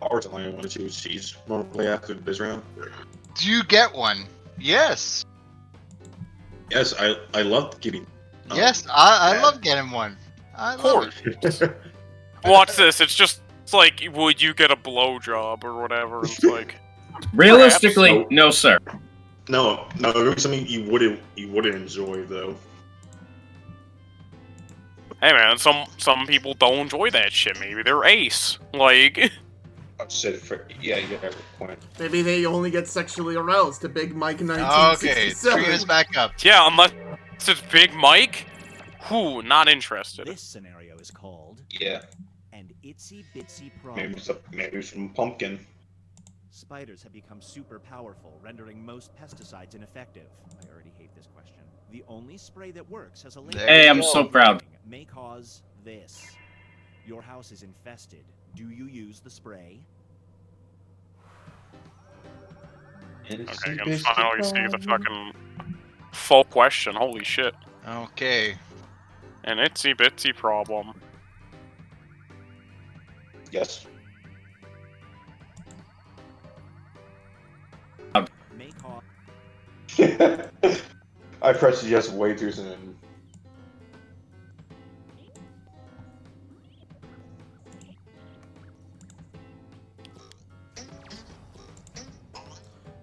Ours only wanted to. She's normally after this round. Do you get one? Yes. Yes, I love getting. Yes, I love getting one. I love it. Watch this. It's just like, would you get a blowjob or whatever? And it's like, Realistically, perhaps. no, sir. No, it would be something you wouldn't enjoy though. hey man, some people don't enjoy that shit. Maybe they're ace. Like, I said yeah, you have a point. Maybe they only get sexually aroused to Big Mike 1967. Okay, bring us back up. yeah, unless it's Big Mike. Who? Not interested. This scenario is called Yeah, an itsy bitsy problem. maybe some pumpkin. Spiders have become super powerful, rendering most pesticides ineffective. I already hate this question. The only spray that works has a label. Hey, I'm so proud. May cause this. Your house is infested. Do you use the spray? Okay, I can finally see the fucking full question. Holy shit. Okay. An itsy bitsy problem. Yes. May cause. I pressed yes way too soon.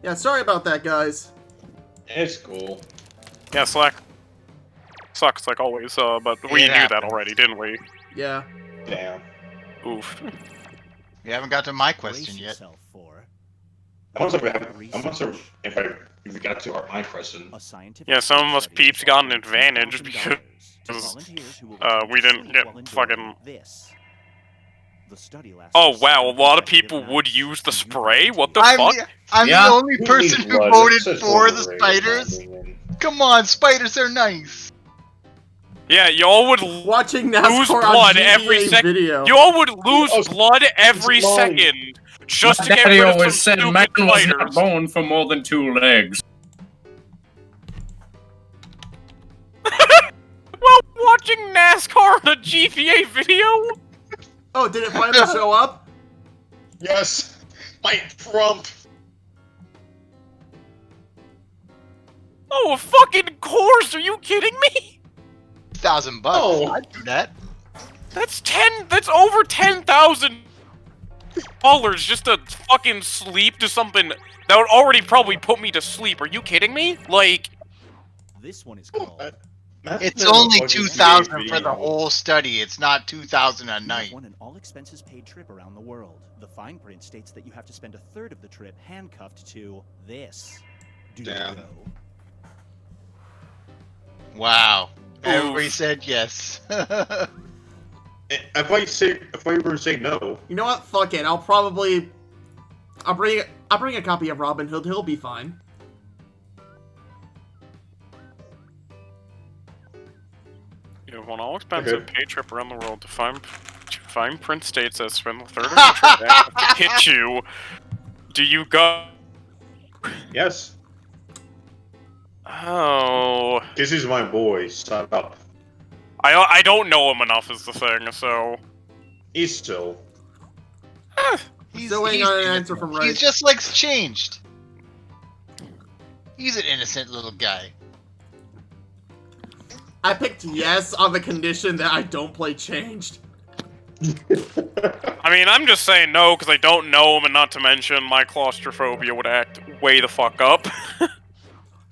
Yeah, sorry about that, guys. It's cool. Yeah, Slack sucks like always, but we knew that already, didn't we? Yeah. Damn. Oof. We haven't got to my question Brace yet. yourself for I'm not sure if we got to my question. a scientific Yeah, some of us study peeps got an for advantage $1,000 to because, volunteers who will we didn't get while enjoying fucking- this. The study lasts Oh for wow, a 7 lot of consecutive people would nights. use the Do you spray? volunteer? What the I'm fuck? I'm Yeah. the only person who voted for the spiders. Come on, spiders are nice. Yeah, y'all would Watching lose NASCAR blood on every GTA second. video. Y'all would lose blood every it's mine. second just My to get daddy rid of some always said stupid man was spiders. not born for more than 2 legs. While watching NASCAR on a GTA video? Oh, did it finally show up? Yes, my Trump. Oh, a fucking course! Are you kidding me? $1,000. Oh. I'd do that. That's over $10,000 just to fucking sleep to something that would already probably put me to sleep. Are you kidding me? Like, This one is called. It's only 2,000 for the whole study. It's not 2,000 a You night. have won an all-expenses paid trip around the world. The fine print states that you have to spend a third of the trip handcuffed to this. Do you Damn. go? Wow. Everybody Oof. said yes. If I were to say no, You know what? Fuck it. I'll bring a copy of Robin Hood. He'll be fine. you have one all-expensive Okay. paid trip around the world to fine print states that spend a third of the trip to hit you. Do you go? yes, Oh, this is my boy. Shut up. I don't know him enough is the thing, so. He's still. Still waiting on an answer from Ray. He's just like changed. He's an innocent little guy. I picked yes on the condition that I don't play Changed. I mean, I'm just saying no because I don't know him, and not to mention my claustrophobia would act way the fuck up.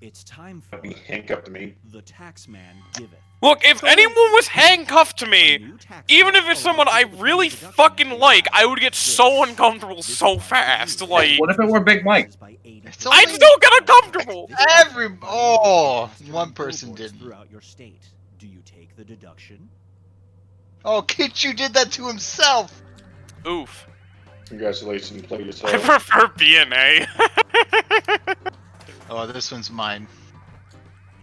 It's time for Be handcuffed to me. the taxman giveth. Look, if anyone was handcuffed to A me, new tax even law if it's someone I allows really deduction fucking for like, I would get this. so uncomfortable This so law fast. reduces Like, What if it were Big Mike? by 80%. It's I'd only- still get uncomfortable. Oh, one person Billboards didn't. Throughout your state. Do you take the deduction? Oh, Kichu did that to himself. Oof. Congratulations, play I yourself. prefer BNA. Oh, this one's mine.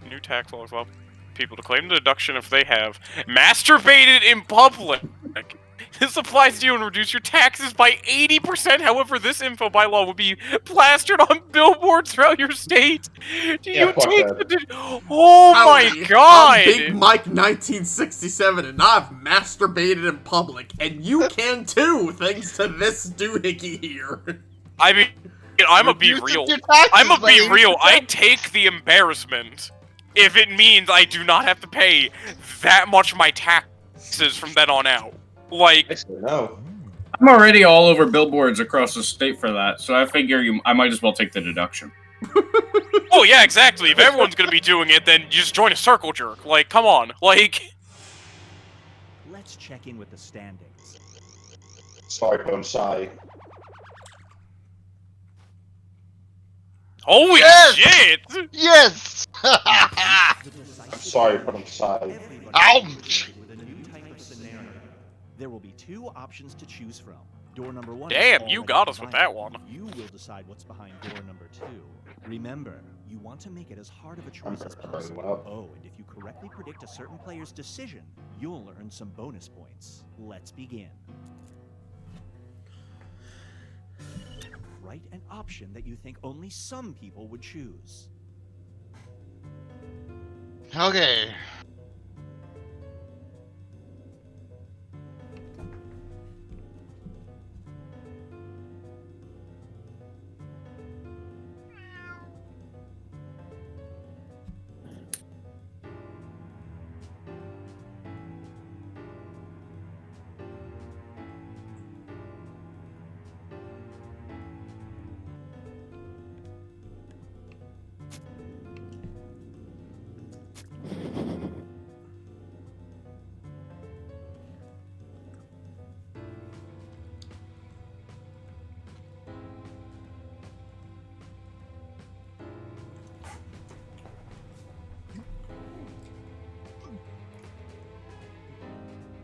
New tax laws allow people to claim the deduction if they have masturbated in public. This applies to you and reduce your taxes by 80%. However, this info by law would be plastered on billboards throughout your state. Do Yeah, you fuck take that. the... Oh Howdy, my god! I'm Big Mike 1967, and I've masturbated in public, and you can too, thanks to this doohickey here. I mean, I'm gonna be Reduces real. your taxes I'm gonna by be real. 80%. I take the embarrassment if it means I do not have to pay that much of my taxes from then on out. Like, Actually, no. I'm already all over billboards across the state for that, so I figure I might as well take the deduction. oh yeah, exactly. If everyone's gonna be doing it, then you just join a circle jerk. Like, come on. Like, Let's check in with the standings. Sorry, but I'm shy. holy Yes! shit! Yes! I'm sorry, but I'm shy. Ouch! With a new type of scenario. There will be 2 options to choose from. Door number 1. Damn, is you already got us with provided. that one. You will decide what's behind door number 2. Remember, you want to make it as hard of a choice as possible. Well. Oh, and if you correctly predict a certain player's decision, you'll earn some bonus points. Let's begin. Write an option that you think only some people would choose. Okay.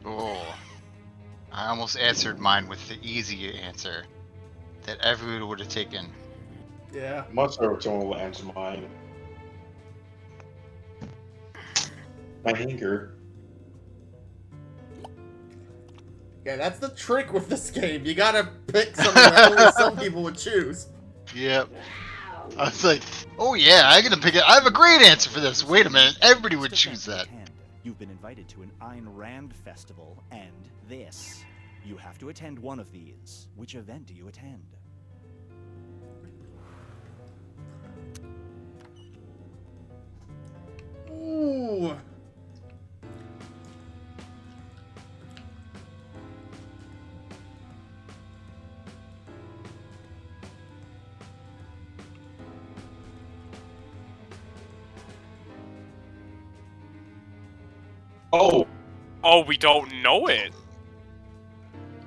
Oh. I almost answered mine with the easy answer that everyone would have taken. Yeah. Much better if someone will answer mine. My anger. Yeah, that's the trick with this game. You gotta pick something that only some people would choose. Yep. I was like, oh yeah, I'm gonna pick it. I have a great answer for this. Wait a minute, everybody would Next choose event that. at hand. You've been invited to an Ayn Rand festival and this. You have to attend one of these. Which event do you attend? Ooh. Oh! Oh, we don't know it.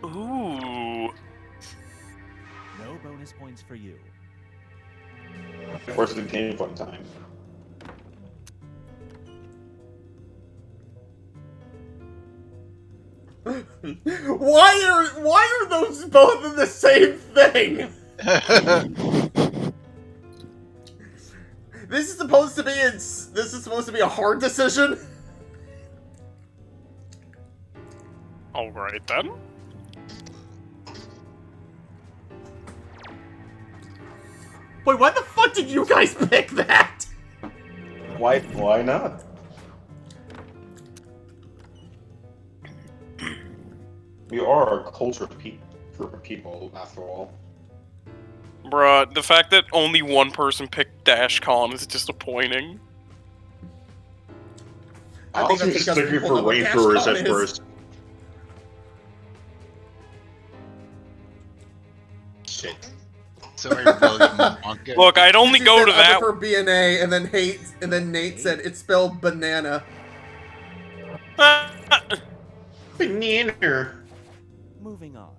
Ooh. No bonus points for you. Where's the game fun time? Why are those both in the same thing? This is supposed to be a hard decision. Alright then. Wait, why the fuck did you guys pick that? Why not? We are a cultured group of people, after all. Bruh, the fact that only one person picked DashCon is disappointing. I think was that's because thinking people for know what rainforest Dashcon at is. first. Shit. Sorry, William Wonka. Look, I'd only She go said, to "I that. prefer BNA," and then Nate said it's spelled banana. Banana. Moving on.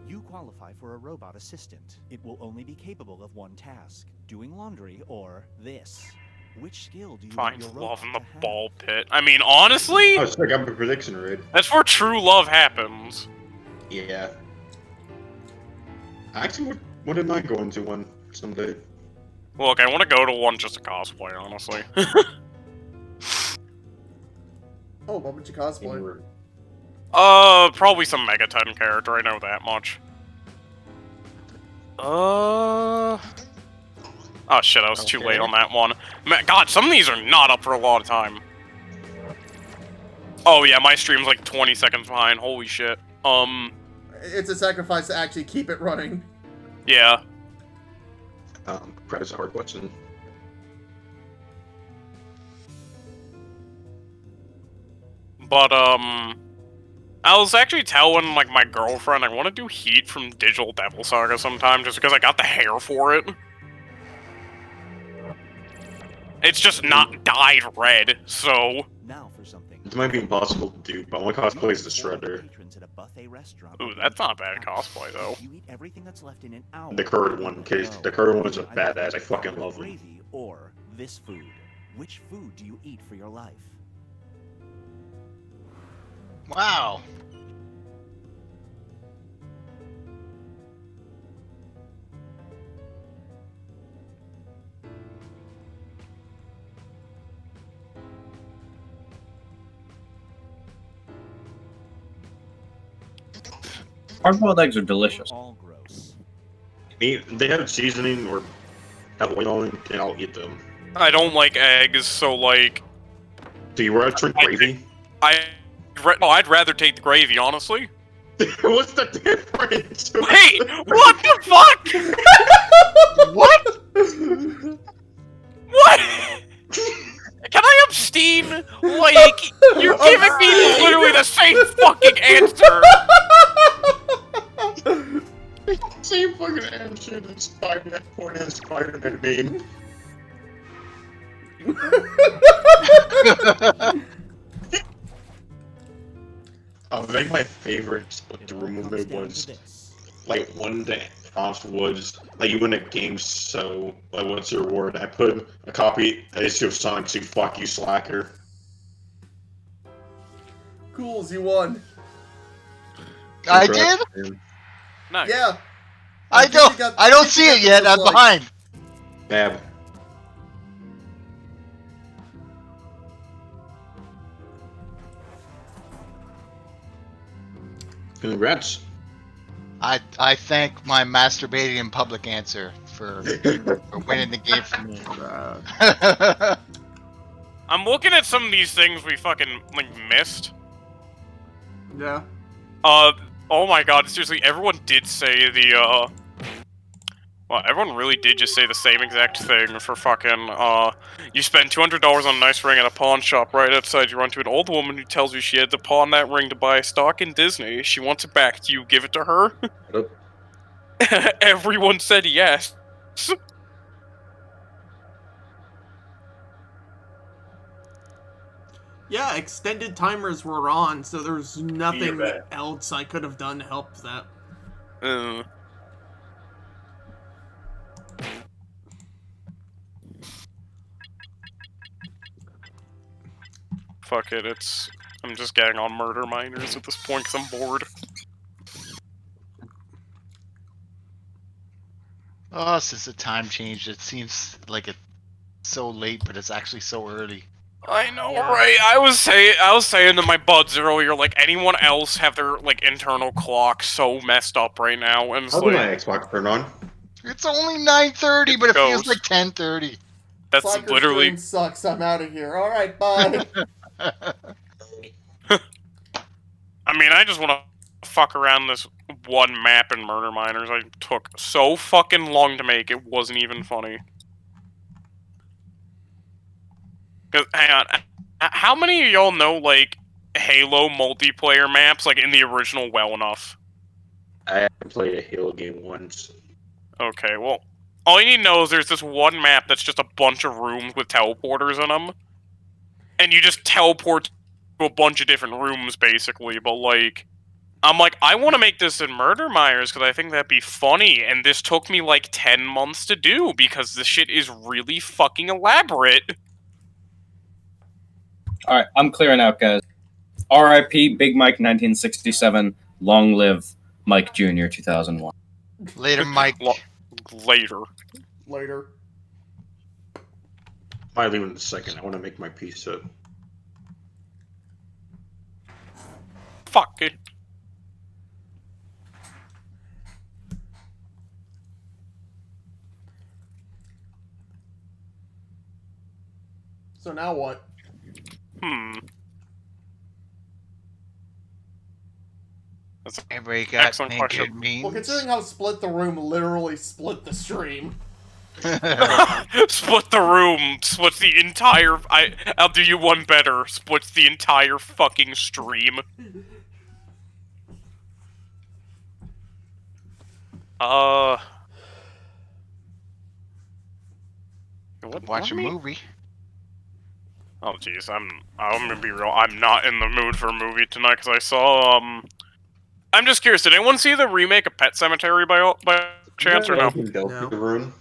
You qualify for a robot assistant. It will only be capable of one task: doing laundry or this. Which skill do you want Find your love robot in the to have? ball pit. I mean, honestly, Oh, sick, I'm a prediction right. that's where true love happens. Yeah. Actually, wouldn't mind going to one someday. Look, I want to go to one just to cosplay, honestly. Oh, what would you cosplay? Probably some Megaton character, I know that much. Oh shit, I was too late on that one. God, some of these are not up for a lot of time. Oh yeah, my stream's like 20 seconds behind, holy shit. It's a sacrifice to actually keep it running. Yeah. Press a hard question. But, I was actually telling, like, my girlfriend I want to do Heat from Digital Devil Saga sometime, just because I got the hair for it. It's just not dyed red, so... Now for something. It might be impossible to do, but my cosplay is the Shredder. Ooh, that's not a bad cosplay, though. You eat everything that's left in an hour. The curd one, cause the curd one's a badass. I fucking love him. Gravy or this food. Which food do you eat for your life? Wow. Hard-boiled eggs are delicious. All gross. They have seasoning or have oil on it, and I'll eat them. I don't like eggs, so, like... Do you want to drink gravy? I'd rather take the gravy, honestly. What's the difference? Wait! What the fuck?! What? What?! Can I abstain? Like, you're giving me literally the same fucking answer! Same fucking answer that Spider-Man point and Spider-Man meme. I think my favorite to remove it was like one day off was like you win a game, so like what's your reward? I put a copy issue of Sonic 2, fuck you slacker. Cools, you won. I did? Nice. Yeah. I don't see it yet. I'm behind. Bab. Congrats. I thank my masturbating in public answer for winning the game for me. I'm looking at some of these things we fucking, like, missed. Yeah. Oh my god, seriously, everyone did say the, well, everyone really did just say the same exact thing for fucking, you spend $200 on a nice ring at a pawn shop. Right outside, you run to an old woman who tells you she had to pawn that ring to buy stock in Disney. She wants it back. Do you give it to her? Everyone said yes. Yeah, extended timers were on, so there's nothing bad. else I could have done to help that. Fuck it, I'm just getting on murder miners at this point because I'm bored. Oh, since the time changed, it seems like it's so late, but it's actually so early. I know, right? I was saying to my buds earlier, like, anyone else have their, like, internal clock so messed up right now, and it's How did my like... Xbox turn on? It's only 9:30, but it feels goes. like 10:30. That's Soccer literally... stream sucks. I'm out of here. All right, bye. I mean, I just want to fuck around this one map in Murder Miners. I took so fucking long to make, it wasn't even funny. Cause, hang on, how many of y'all know, like, Halo multiplayer maps, like, in the original well enough? I haven't played a Halo game once. Okay, well, all you need to know is there's this one map that's just a bunch of rooms with teleporters in them. And you just teleport to a bunch of different rooms, basically, but, like... I'm like, I want to make this in Murder Miners because I think that'd be funny, and this took me, like, 10 months to do because this shit is really fucking elaborate. Alright, I'm clearing out, guys. R.I.P. Big Mike 1967. Long live Mike Jr. 2001. Later, Mike. Later. Later. Might leave in a second. I want to make my pizza. fuck? So now what? That's an Everybody got excellent naked question. memes. Well, considering how Split the Room literally split the stream. Split the room. Splits the entire. I'll do you one better. Splits the entire fucking stream. Watch a movie. Oh jeez, I'm gonna be real. I'm not in the mood for a movie tonight because I saw I'm just curious. Did anyone see the remake of Pet Sematary by chance or no? No. The room.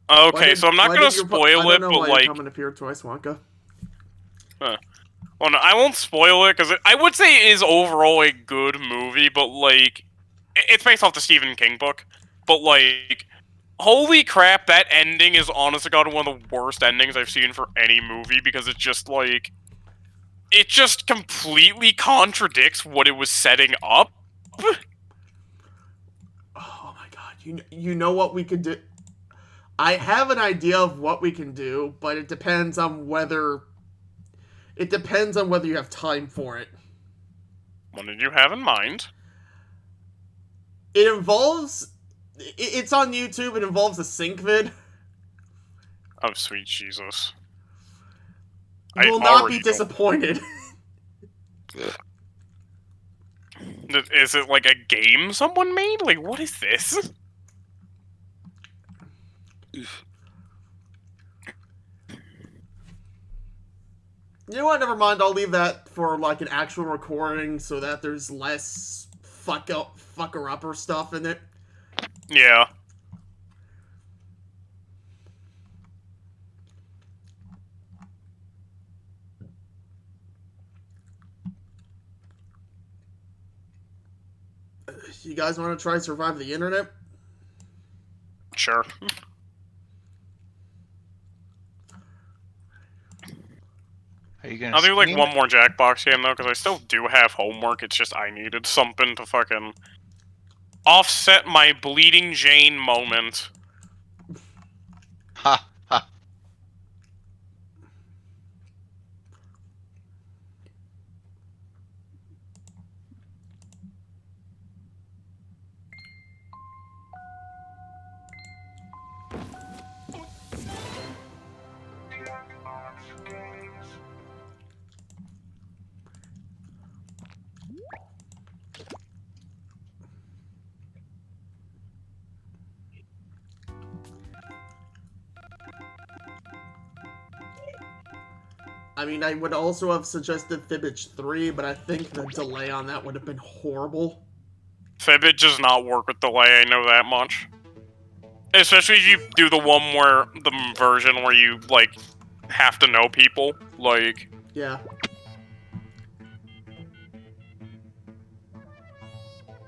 Okay, so I'm not gonna spoil it, but like, coming up here twice, Wonka. well, no, I won't spoil it because I would say it is overall a good movie, but like, it's based off the Stephen King book, but like. Holy crap, that ending is honest to God one of the worst endings I've seen for any movie because it's just like... It just completely contradicts what it was setting up. Oh my god, you know what we could do? I have an idea of what we can do, but it depends on whether... It depends on whether you have time for it. What did you have in mind? It involves... It's on YouTube. It involves a sync vid. Oh, sweet Jesus. You will not be disappointed. Is it like a game someone made? Like, what is this? You know what? Never mind. I'll leave that for like an actual recording so that there's less fucker-upper stuff in it. Yeah. You guys want to try Survive the Internet? Sure. Are you gonna I'll do like stream one it? more Jackbox game though, because I still do have homework. It's just I needed something to fucking offset my Bleeding Jane moment. Ha ha. I mean, I would also have suggested Fibbage 3, but I think the delay on that would have been horrible. Fibbage does not work with delay, I know that much. Especially if you do the one where, the version where you, like, have to know people, like... Yeah.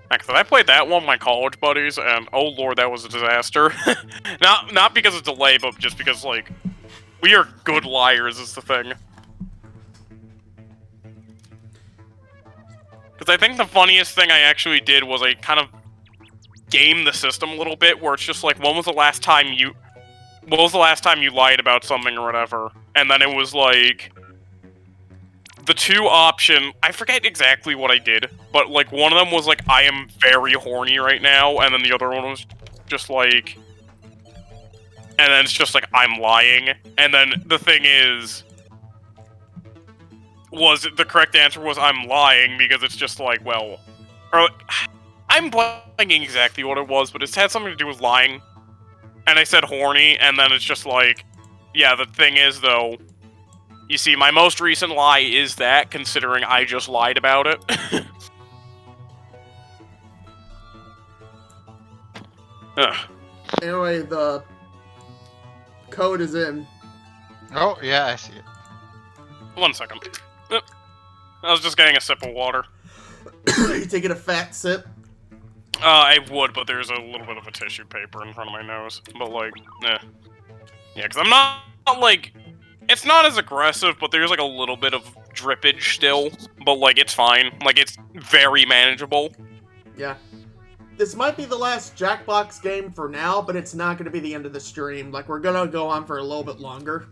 Because I played that one with my college buddies, and oh lord, that was a disaster. not because of delay, but just because, like, we are good liars is the thing. Because I think the funniest thing I actually did was I kind of gamed the system a little bit, where it's just like, when was the last time you lied about something or whatever? And then it was like, the two option, I forget exactly what I did, but like one of them was like, I am very horny right now, and then the other one was just like, and then it's just like, I'm lying. And then the thing is, the correct answer was I'm lying, because it's just like, well, or I'm blanking exactly what it was, but it had something to do with lying. And I said horny, and then it's just like, yeah, the thing is though, you see, my most recent lie is that, considering I just lied about it. Anyway, the code is in. Oh, yeah, I see it. 1 second. I was just getting a sip of water. You taking a fat sip? I would, but there's a little bit of a tissue paper in front of my nose. But, like, eh. Yeah, because I'm not, like... It's not as aggressive, but there's, like, a little bit of drippage still, but like it's fine. Like it's very manageable. Yeah. This might be the last Jackbox game for now, but it's not going to be the end of the stream. Like, we're going to go on for a little bit longer.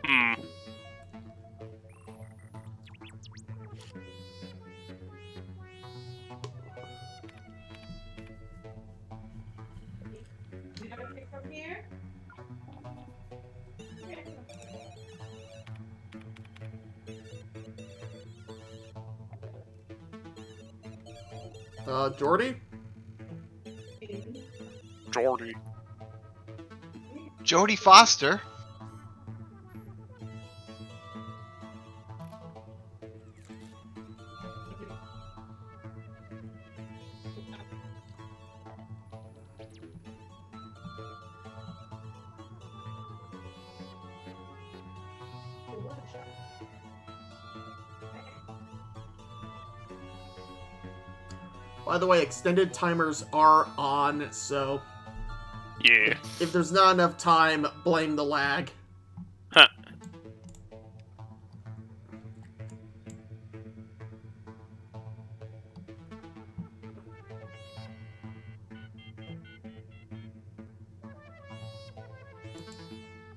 Hmm. Jordy? Jordy. Jodie Foster. By the way, extended timers are on, so Yeah. if there's not enough time, blame the lag. Huh.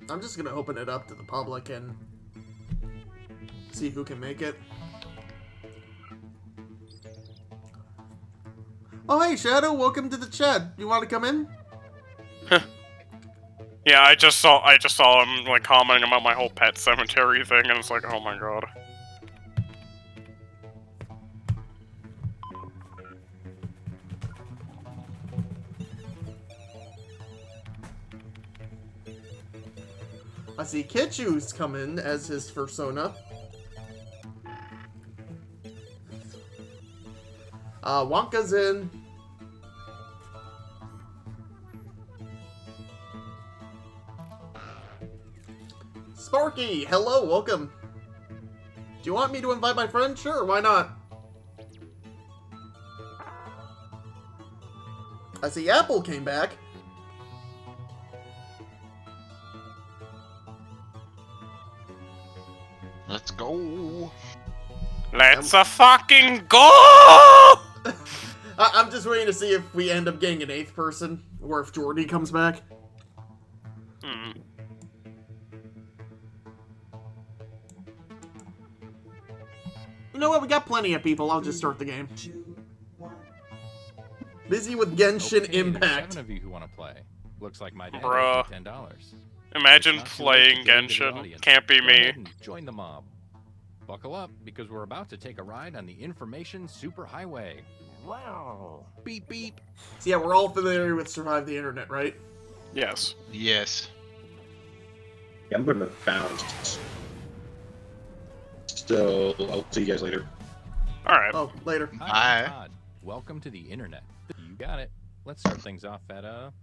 I'm just gonna open it up to the public and see who can make it. Oh, hey, Shadow, welcome to the chat. You want to come in? Yeah, I just saw him like commenting about my whole pet cemetery thing, and it's like, oh my god. I see Kitchu's coming as his persona. Wonka's in. Sparky, hello, welcome. Do you want me to invite my friend? Sure, why not? I see Apple came back. Let's go. Let's fucking go! I'm just waiting to see if we end up getting an 8th person, or if Jordy comes back. Hmm. You know what? We got plenty of people. I'll just start the game. Busy with Genshin Okay, there's Impact. 7 of you who want to play. Looks like my dad Bruh. owes me $10. Imagine It's not too late playing to get into the Genshin. audience. Can't be Go me. ahead and join the mob. Buckle up, because we're about to take a ride on the information superhighway. Wow. Beep beep. So yeah, we're all familiar with Survive the Internet, right? Yes. Yes. Yeah, I'm gonna bounce. So I'll see you guys later. Alright. Oh, later. Hi, Hi. Todd. Welcome to the internet. You got it. Let's start things off at social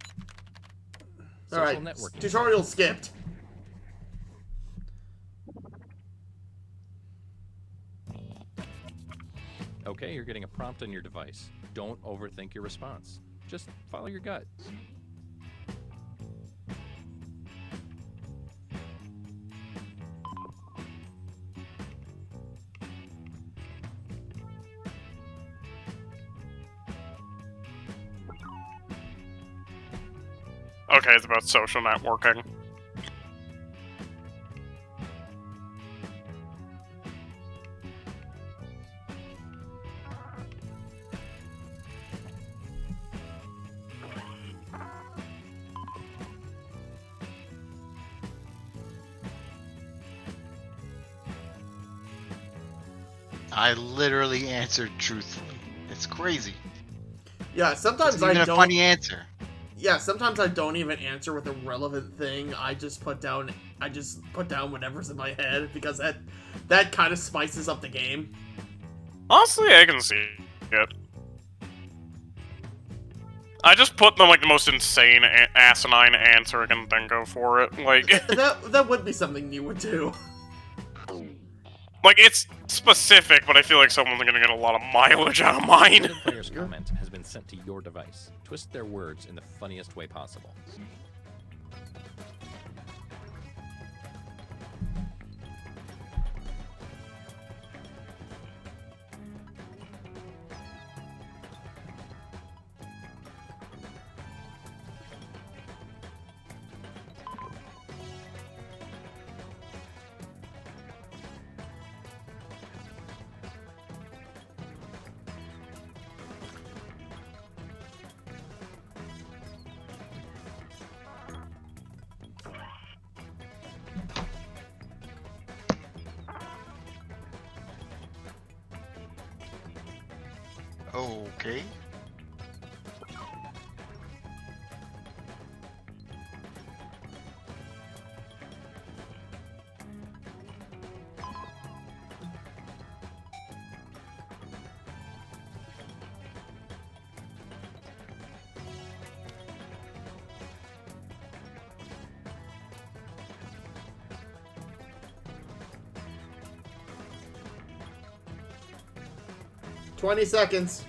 Alright, networking. tutorial skipped. Okay, you're getting a prompt on your device. Don't overthink your response. Just follow your gut. Okay, it's about social networking. I literally answered truthfully. It's crazy. Yeah, sometimes It's I even a don't. funny answer. Yeah, sometimes I don't even answer with a relevant thing. I just put down whatever's in my head because that kind of spices up the game. Honestly, I can see it. I just put the most insane, asinine answer and then go for it. Like, That would be something you would do. like it's specific, but I feel like someone's gonna get a lot of mileage out of mine. The player's comment has been sent to your device. Twist their words in the funniest way possible. Okay. $20 seconds.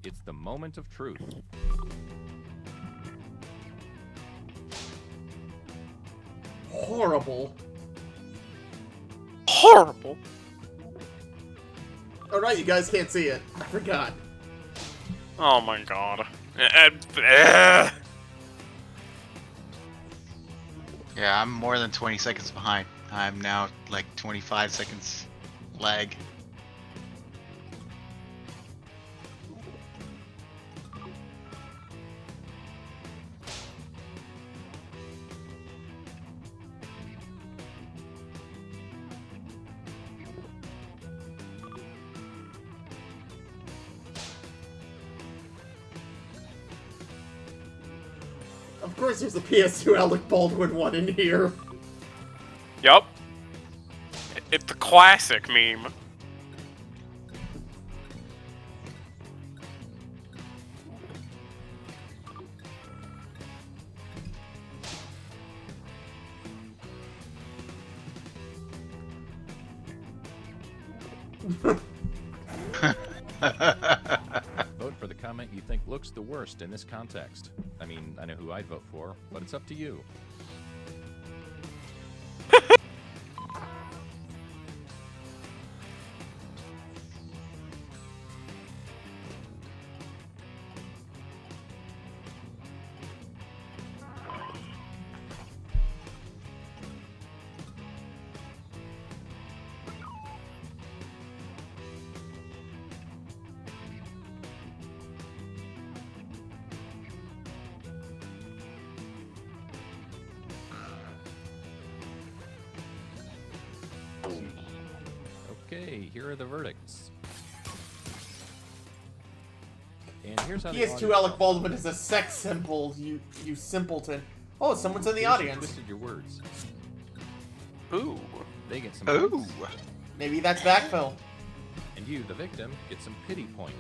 It's the moment of truth. Horrible. Horrible. Oh, right, you guys can't see it. I forgot. Oh my god. Yeah, I'm more than 20 seconds behind. I'm now like 25 seconds lag. Of course, there's a PS2 Alec Baldwin one in here. Yup. It's the classic meme. Vote for the comment you think looks the worst in this context. I mean, I know who I'd vote for, but it's up to you. Okay, here are the verdicts. And here's how the PS2 audience Alec votes. Baldwin is a sex symbol, you simpleton. Oh, someone's in the Here's who audience. twisted your words. Ooh. They get some Ooh. points. Maybe that's backfill. And you, the victim, get some pity points.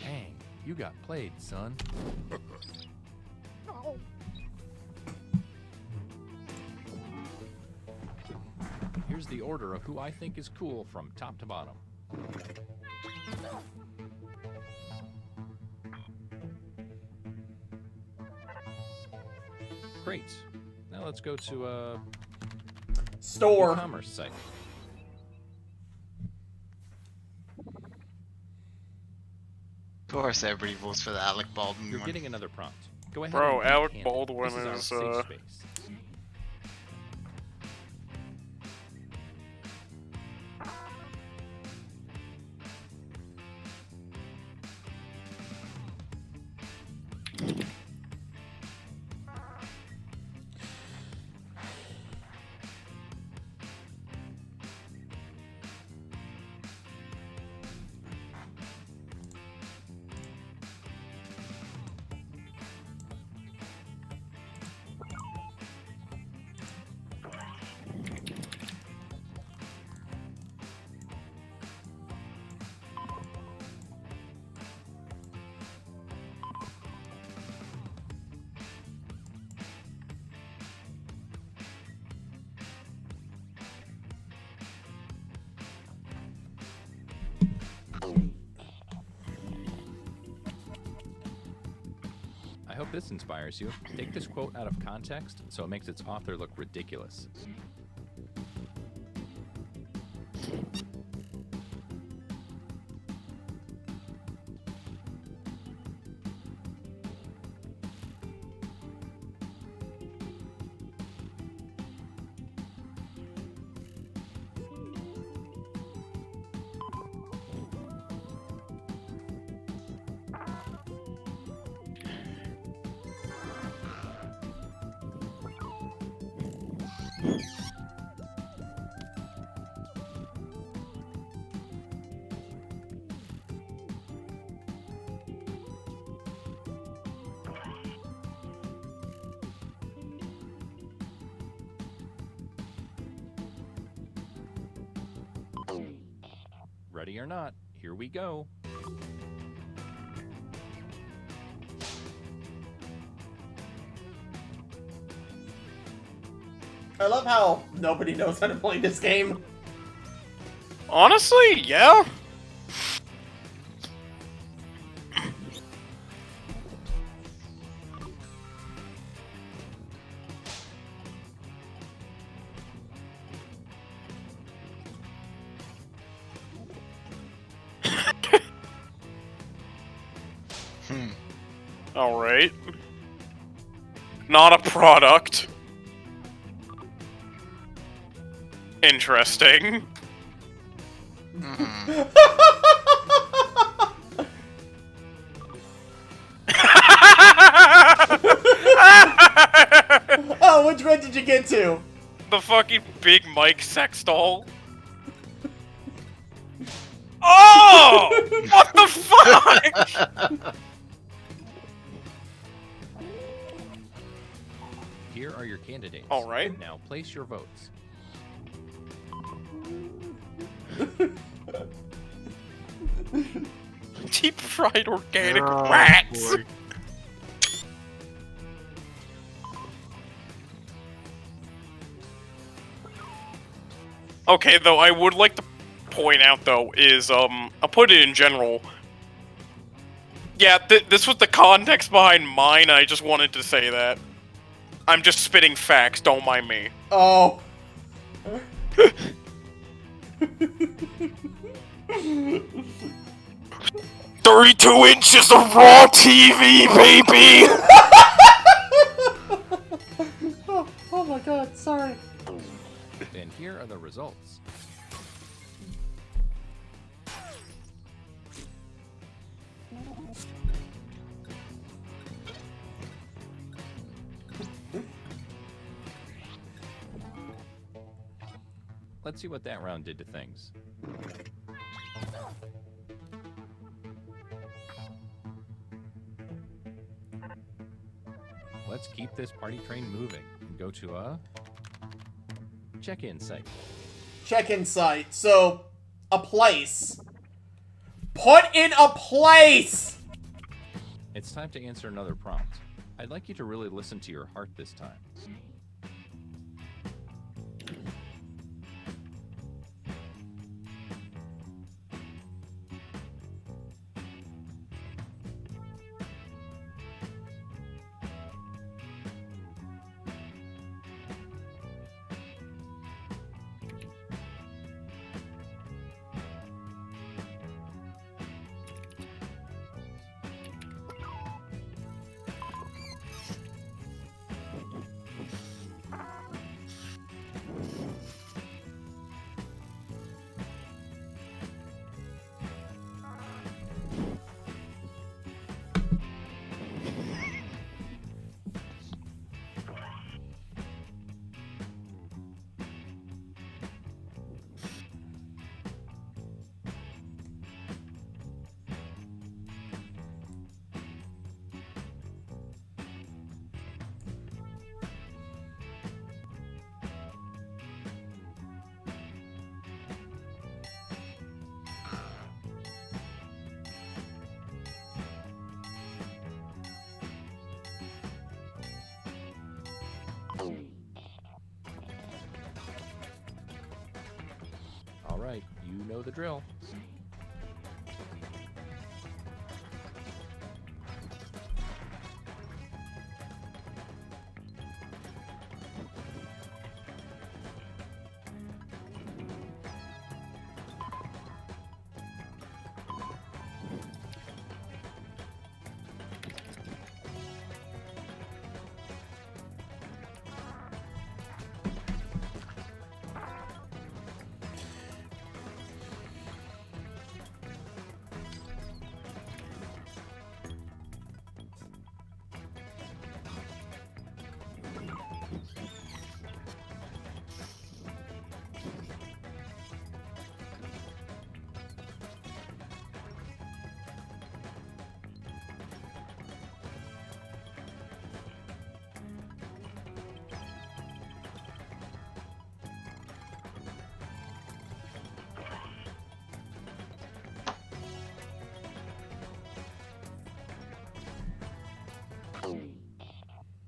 Dang, you got played, son. Here's the order of who I think is cool from top to bottom. Great. Now let's go to a Store. e-commerce site. Of course, everybody votes for the Alec Baldwin You're one. getting another prompt. Go ahead. Bro, and be Alec candid. Baldwin This is, is our safe space. I hope this inspires you. Take this quote out of context so it makes its author look ridiculous. Ready or not, here we go. I love how nobody knows how to play this game. Honestly, yeah. Alright. Not a product. Interesting. Oh, which one did you get to? The fucking Big Mike sex doll. Oh! What the fuck? Here are your candidates. All right. Now place your votes. Deep fried organic Oh, rats. boy. Okay, though, I would like to point out, though, is, I'll put it in general. Yeah, this was the context behind mine, I just wanted to say that. I'm just spitting facts, don't mind me. Oh. 32 inches of raw TV, baby! Oh my god, sorry. And here are the results. Let's see what that round did to things. Let's keep this party train moving and go to a check-in site. Check-in site. So, a place. Put in a place! It's time to answer another prompt. I'd like you to really listen to your heart this time. All right, you know the drill.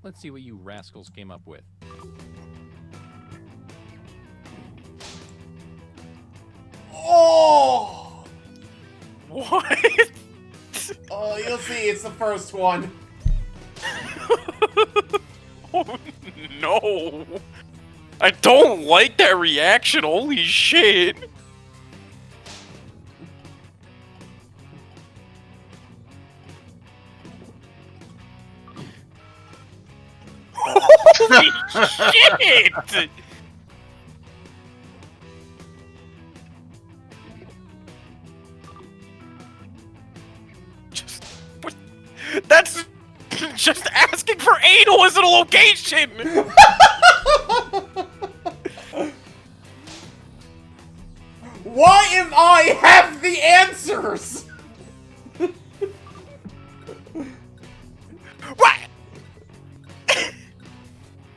Let's see what you rascals came up with. Oh! What? Oh, you'll see. It's the first one. Oh, no. I don't like that reaction. Holy shit. Holy shit! Just, what? That's just asking for anal as a location! Why am I have the answers? What?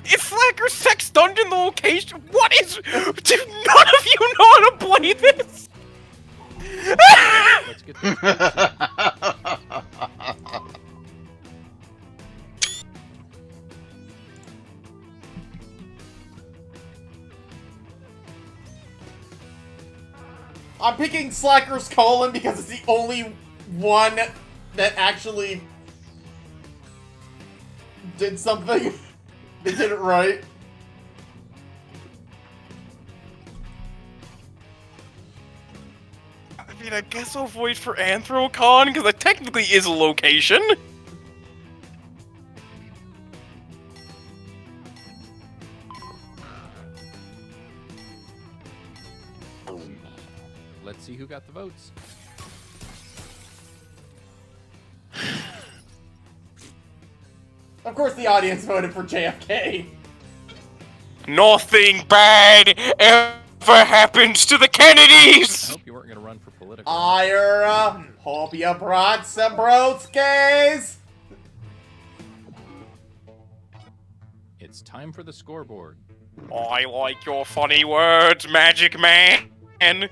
Is Slacker Sex Dungeon the location? What is... Do none of you know how to play this? Let's get this. I'm picking Slacker's Colon because it's the only one that actually did something. They did it right. I mean, I guess I'll vote for Anthrocon, because that technically is a location. Let's see who got the votes. Of course the audience voted for JFK. Nothing bad ever happens to the I Kennedys! hope you weren't going to run for political. Ira, hope you brought some broskies. It's time for the scoreboard. I like your funny words, Magic Man.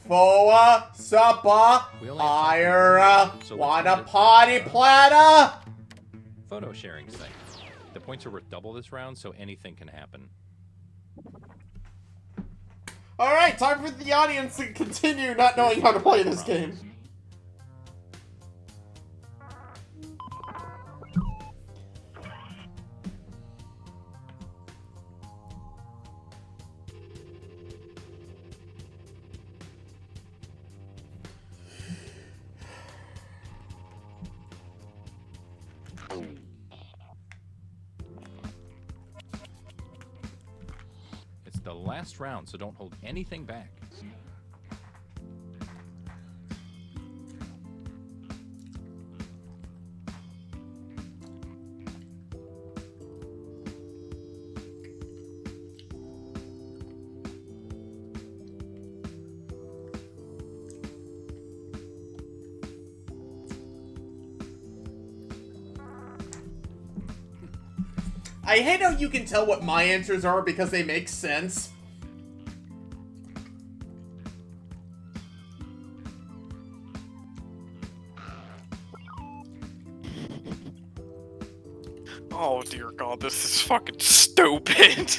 Foa, supper, We only have time for Ira, one, so let's want end a it. party platter? Photo sharing site. The points are worth double this round, so anything can happen. Alright, time for the audience to continue not knowing how to play this game. It's the last round, so don't hold anything back. I hate how you can tell what my answers are because they make sense. Oh dear god, this is fucking stupid.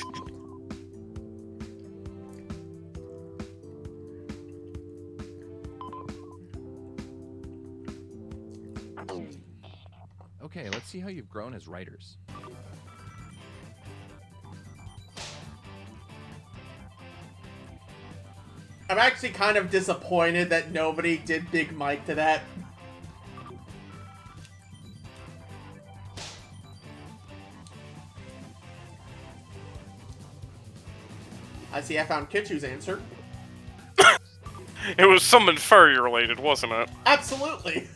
Okay, let's see how you've grown as writers. I'm actually kind of disappointed that nobody did Big Mike to that. I see I found Kitchu's answer. It was something furry related, wasn't it? Absolutely.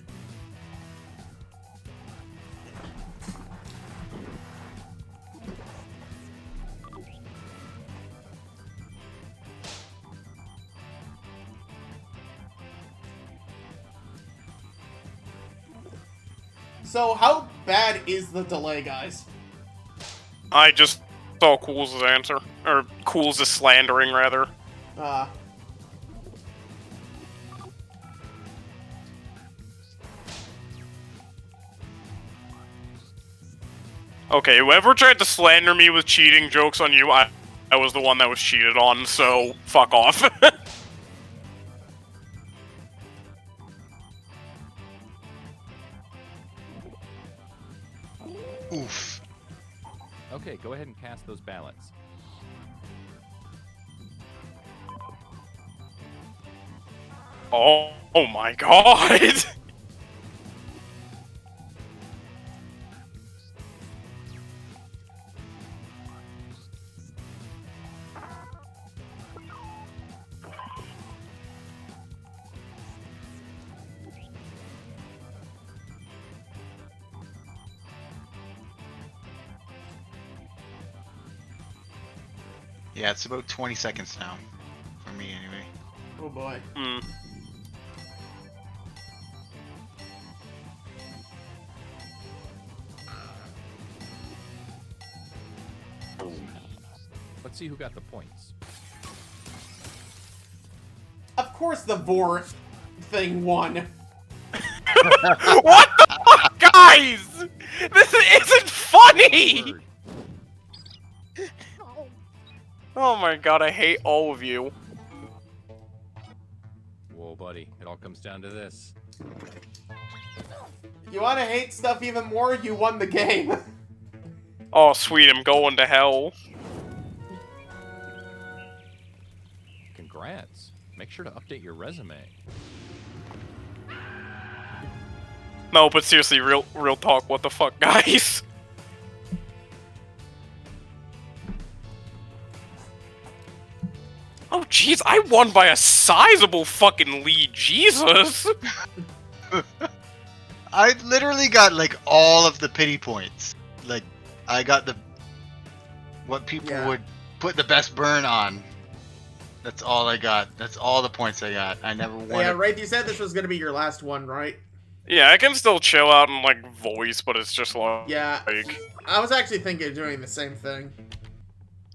So, how bad is the delay, guys? I just saw Cool's answer. Or Cool's slandering, rather. Okay, whoever tried to slander me with cheating jokes on you, I was the one that was cheated on, so fuck off. Oof. Okay, go ahead and cast those ballots. Oh my god! Yeah, it's about 20 seconds now. For me, anyway. Oh boy. Hmm. Let's see who got the points. Of course the Vor thing won. What the fuck, guys? This isn't funny! Word. Oh my god, I hate all of you. Whoa, buddy. It all comes down to this. You wanna hate stuff even more? You won the game. Oh, sweet, I'm going to hell. Congrats. Make sure to update your resume. No, but seriously, real talk, what the fuck, guys? Oh, jeez, I won by a sizable fucking lead, Jesus! I literally got like all of the pity points. Like, I got what people Yeah. would put the best burn on. That's all I got. That's all the points I got. I never won. Yeah, Wraith, you said this was gonna be your last one, right? Yeah, I can still chill out and, like, voice, but it's just like... Yeah. I was actually thinking of doing the same thing.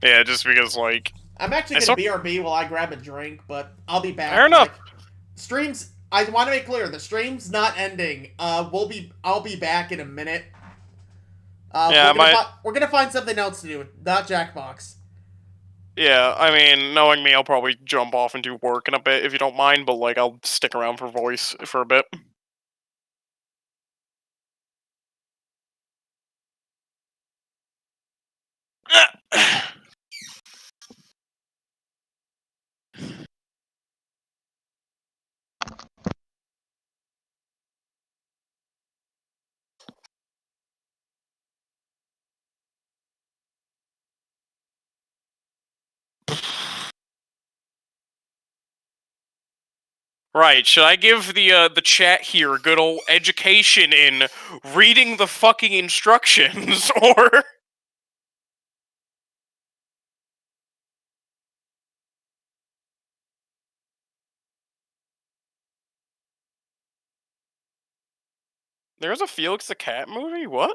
Yeah, just because, like... I'm actually I gonna saw- BRB while I grab a drink, but I'll be back. Fair enough. like, streams. I want to make clear the stream's not ending. I'll be back in a minute. Yeah, we're gonna find something else to do, not Jackbox. Yeah, I mean, knowing me, I'll probably jump off and do work in a bit, if you don't mind, but, like, I'll stick around for voice for a bit. Right, should I give the chat here a good old education in reading the fucking instructions, or... There's a Felix the Cat movie? What?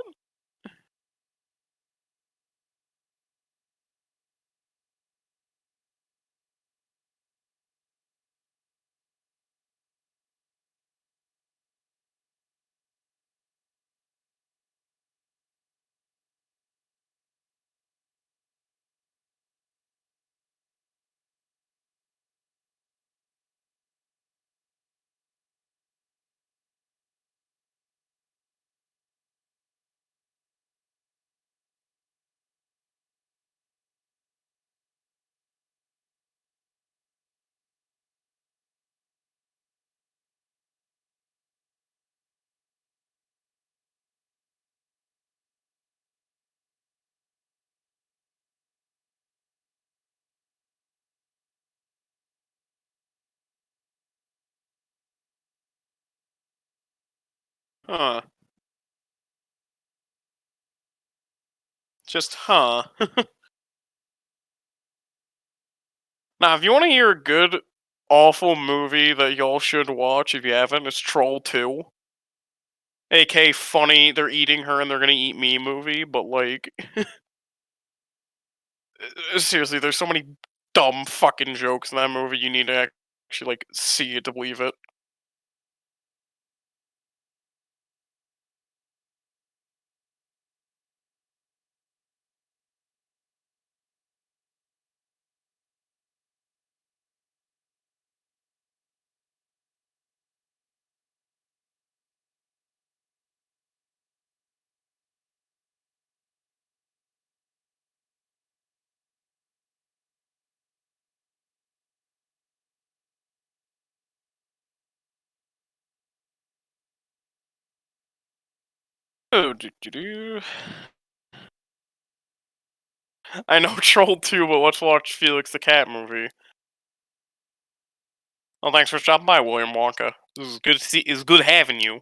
Huh. Just huh. Now, if you want to hear a good, awful movie that y'all should watch if you haven't, it's Troll 2. AK funny, they're eating her and they're gonna eat me movie, but like... seriously, there's so many dumb fucking jokes in that movie, you need to actually, like, see it to believe it. Oh, do. I know Troll 2, but let's watch Felix the Cat movie. Well, thanks for stopping by, William Wonka. This is good. It's good having you.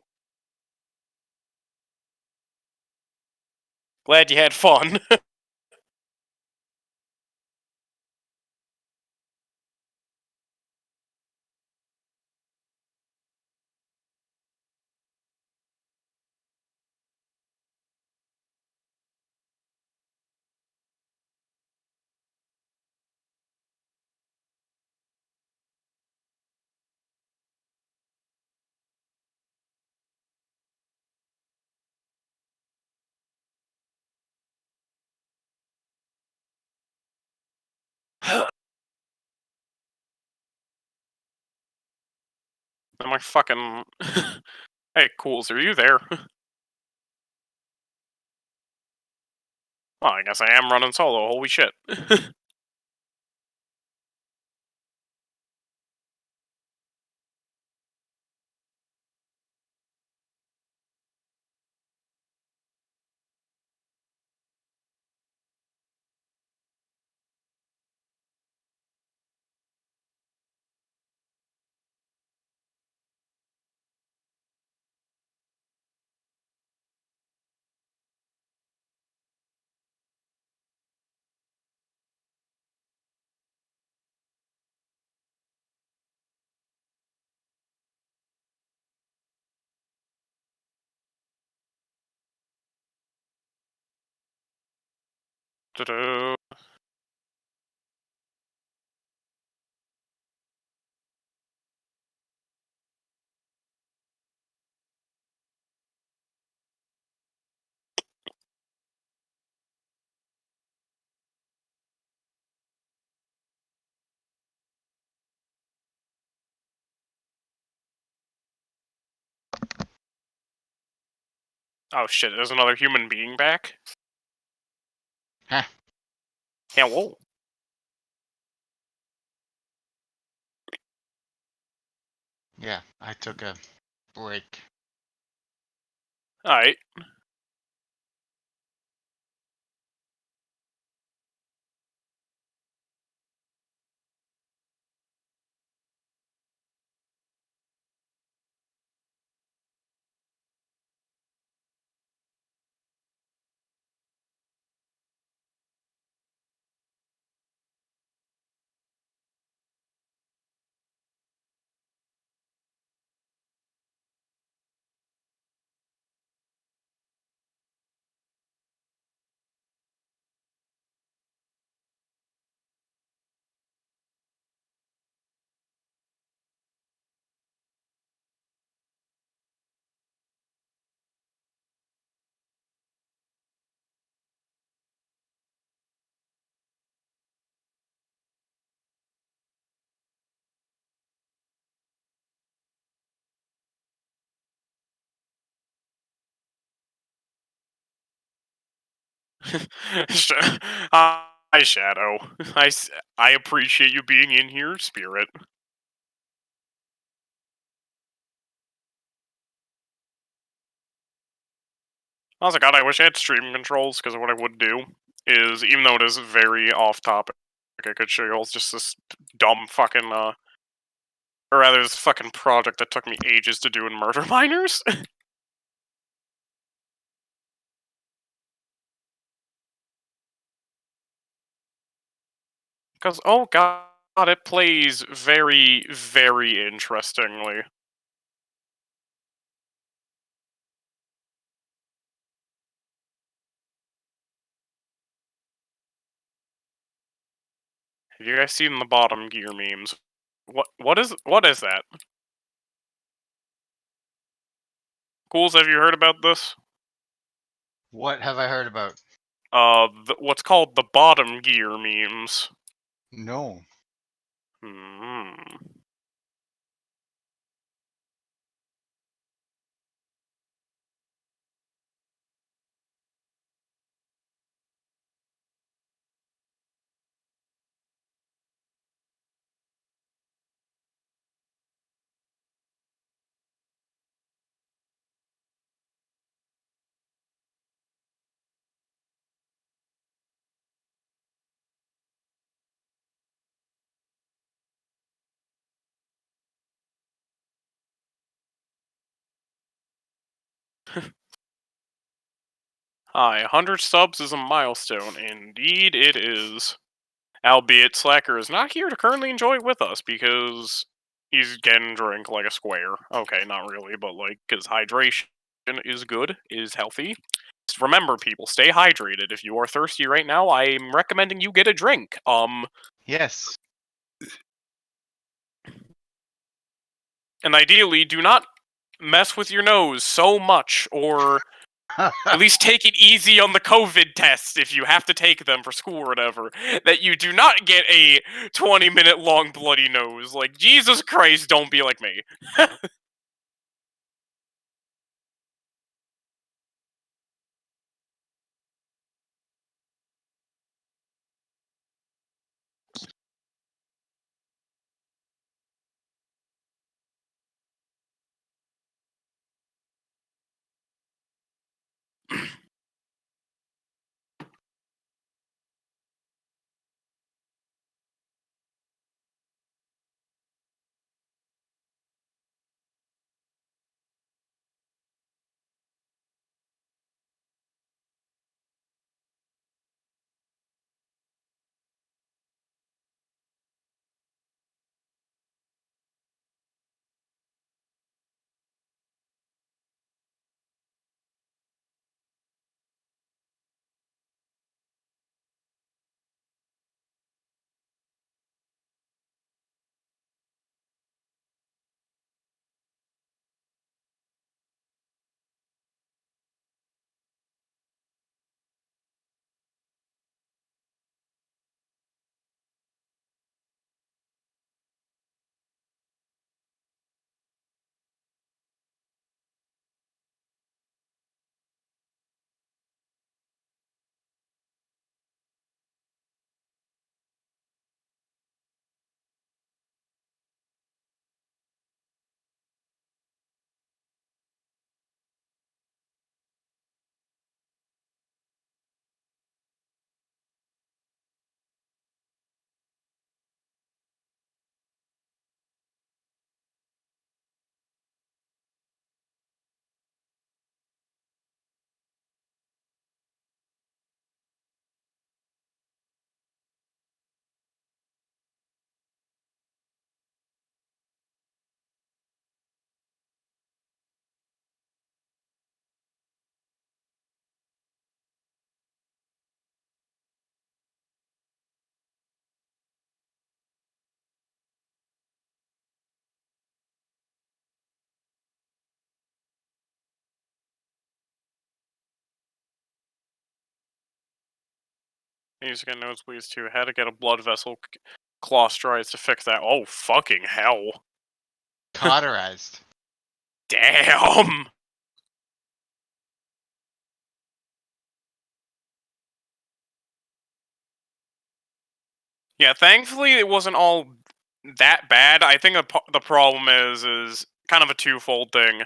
Glad you had fun. I'm like fucking. Hey, Cools, are you there? Well, I guess I am running solo. Holy shit. Do-do. Oh shit, there's another human being back? Huh. Yeah, whoa. Yeah, I took a break. Alright. Hi, Shadow. I appreciate you being in here, Spirit. Also, God, I wish I had stream controls, because what I would do is, even though it is very off topic, I could show you all just this dumb fucking, or rather, this fucking project that took me ages to do in Murder Miners. Because, oh god, it plays very, very interestingly. Have you guys seen the bottom gear memes? What is that? Cools, have you heard about this? What have I heard about? What's called the bottom gear memes. No. Hmm. Hi, 100 subs is a milestone. Indeed it is. Albeit Slacker is not here to currently enjoy it with us because he's getting drink like a square. Okay, not really, but like, because hydration is good, is healthy. Just remember, people, stay hydrated. If you are thirsty right now, I'm recommending you get a drink. Yes. And ideally, do not mess with your nose so much, or at least take it easy on the COVID tests if you have to take them for school or whatever, that you do not get a 20-minute long bloody nose. Like, Jesus Christ, don't be like me. He's gonna nosebleeds too. How to get a blood vessel claustrized to fix that. Oh, fucking hell. Cauterized. Damn! Yeah, thankfully it wasn't all that bad. I think the problem is kind of a twofold thing.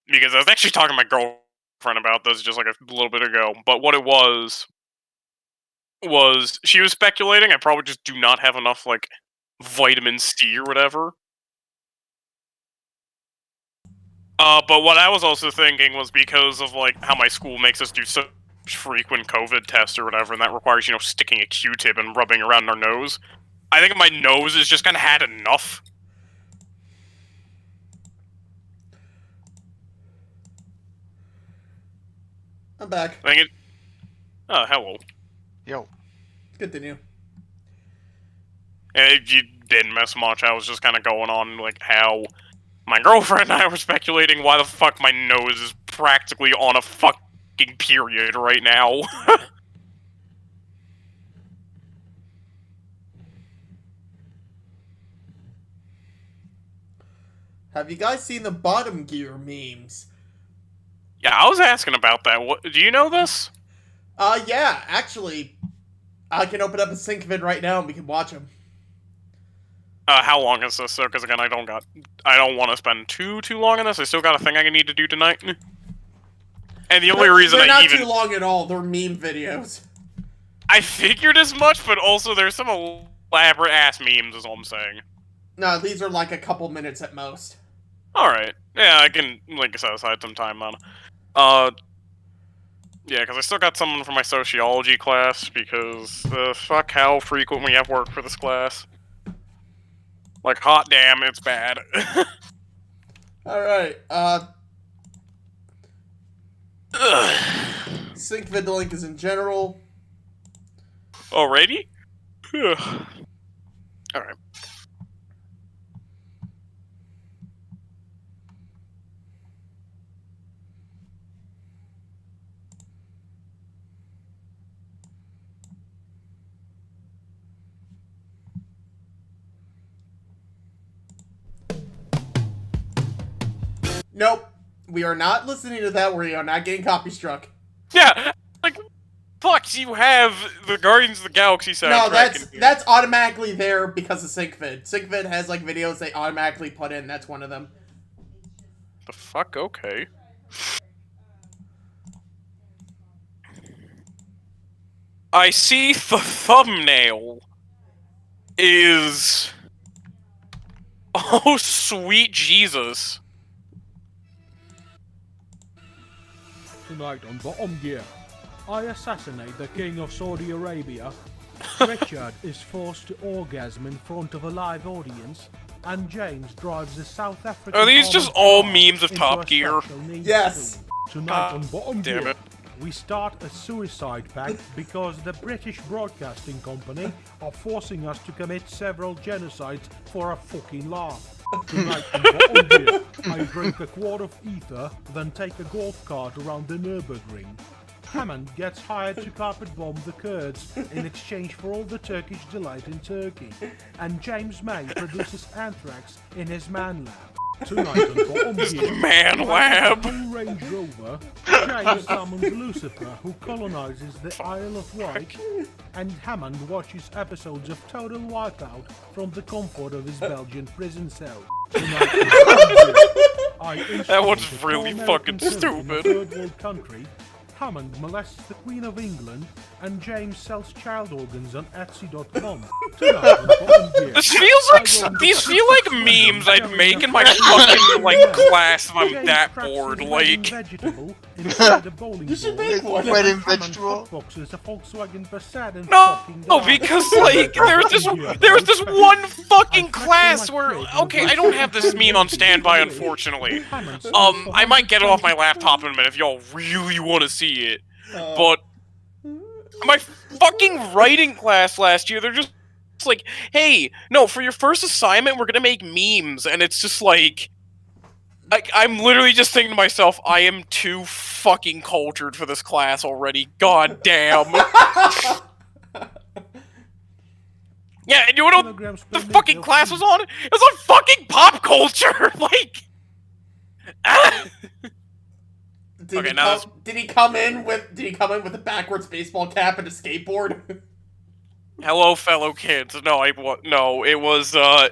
Because I was actually talking to my girlfriend about this just like a little bit ago. But what it was she was speculating I probably just do not have enough, like, vitamin C or whatever. But what I was also thinking was because of, like, how my school makes us do such frequent COVID tests or whatever, and that requires, you know, sticking a Q-tip and rubbing around our nose. I think my nose has just kind of had enough. I'm back. I think it... Oh, hello. Yo. Continue. You didn't miss much. I was just kind of going on, like, how my girlfriend and I were speculating why the fuck my nose is practically on a fucking period right now. Have you guys seen the bottom gear memes? Yeah, I was asking about that. What, do you know this? Yeah, actually, I can open up a Syncvid right now and we can watch them. How long is this? Because again, I don't want to spend too long on this. I still got a thing I need to do tonight. And the only reason they're not even too long at all. They're meme videos. I figured as much, but also there's some elaborate ass memes. Is all I'm saying. No, these are like a couple minutes at most. All right, yeah, I can set aside some time on. Yeah, because I still got someone from my sociology class, because fuck how frequent we have work for this class. Like, hot damn, it's bad. Alright, sync vid link is in general. Alrighty? Alright. Nope. We are not listening to that. We are not getting copy struck. Yeah, like, fuck, you have the Guardians of the Galaxy soundtrack. No, that's automatically there because of SyncVid. SyncVid has like videos they automatically put in. That's one of them. The fuck? Okay. I see the thumbnail is... Oh, sweet Jesus. Tonight on Bottom Gear, I assassinate the King of Saudi Arabia. Richard is forced to orgasm in front of a live audience, and James drives the South African. Are these just all memes of Top Gear? Yes. Tonight on Bottom Damn Gear, it. we start a suicide pact because the British Broadcasting Company are forcing us to commit several genocides for a fucking laugh. Tonight on Bottom Gear, I drink a quart of ether, then take a golf cart around the Nürburgring. Hammond gets hired to carpet bomb the Kurds in exchange for all the Turkish delight in Turkey, and James May produces anthrax in his man lab. Tonight on Bottom Gear, Man lab. on Range Rover, James summons Lucifer, who colonizes the Isle of Wight, and Hammond watches episodes of Total Wipeout from the comfort of his Belgian prison cell. Tonight on Bottom Gear, That one's instigate really all fucking American children in a stupid. third world country. Hammond molests the Queen of England, and James sells child organs on Etsy.com. Tonight on Bottom Gear, This feels like these feel like memes I'd make in my fucking like class if I'm James that cracks bored. his wedding Like, vegetable inside a bowling You should ball. make one. Wedding Hammond vegetable. hotboxes a Volkswagen Passat and no, fucking no, dies. because like there was this one fucking class where okay, I don't have this meme on standby, unfortunately. I might get it off my laptop in a minute if y'all really want to see it. But my fucking writing class last year, they're just like, hey, no, for your first assignment, we're gonna make memes, and it's just like, I'm literally just thinking to myself, I am too fucking cultured for this class already. God damn. Yeah, and you know what the fucking class was on? It was on fucking pop culture. Like, Did he come in with a backwards baseball cap and a skateboard? hello, fellow kids. No, it was, I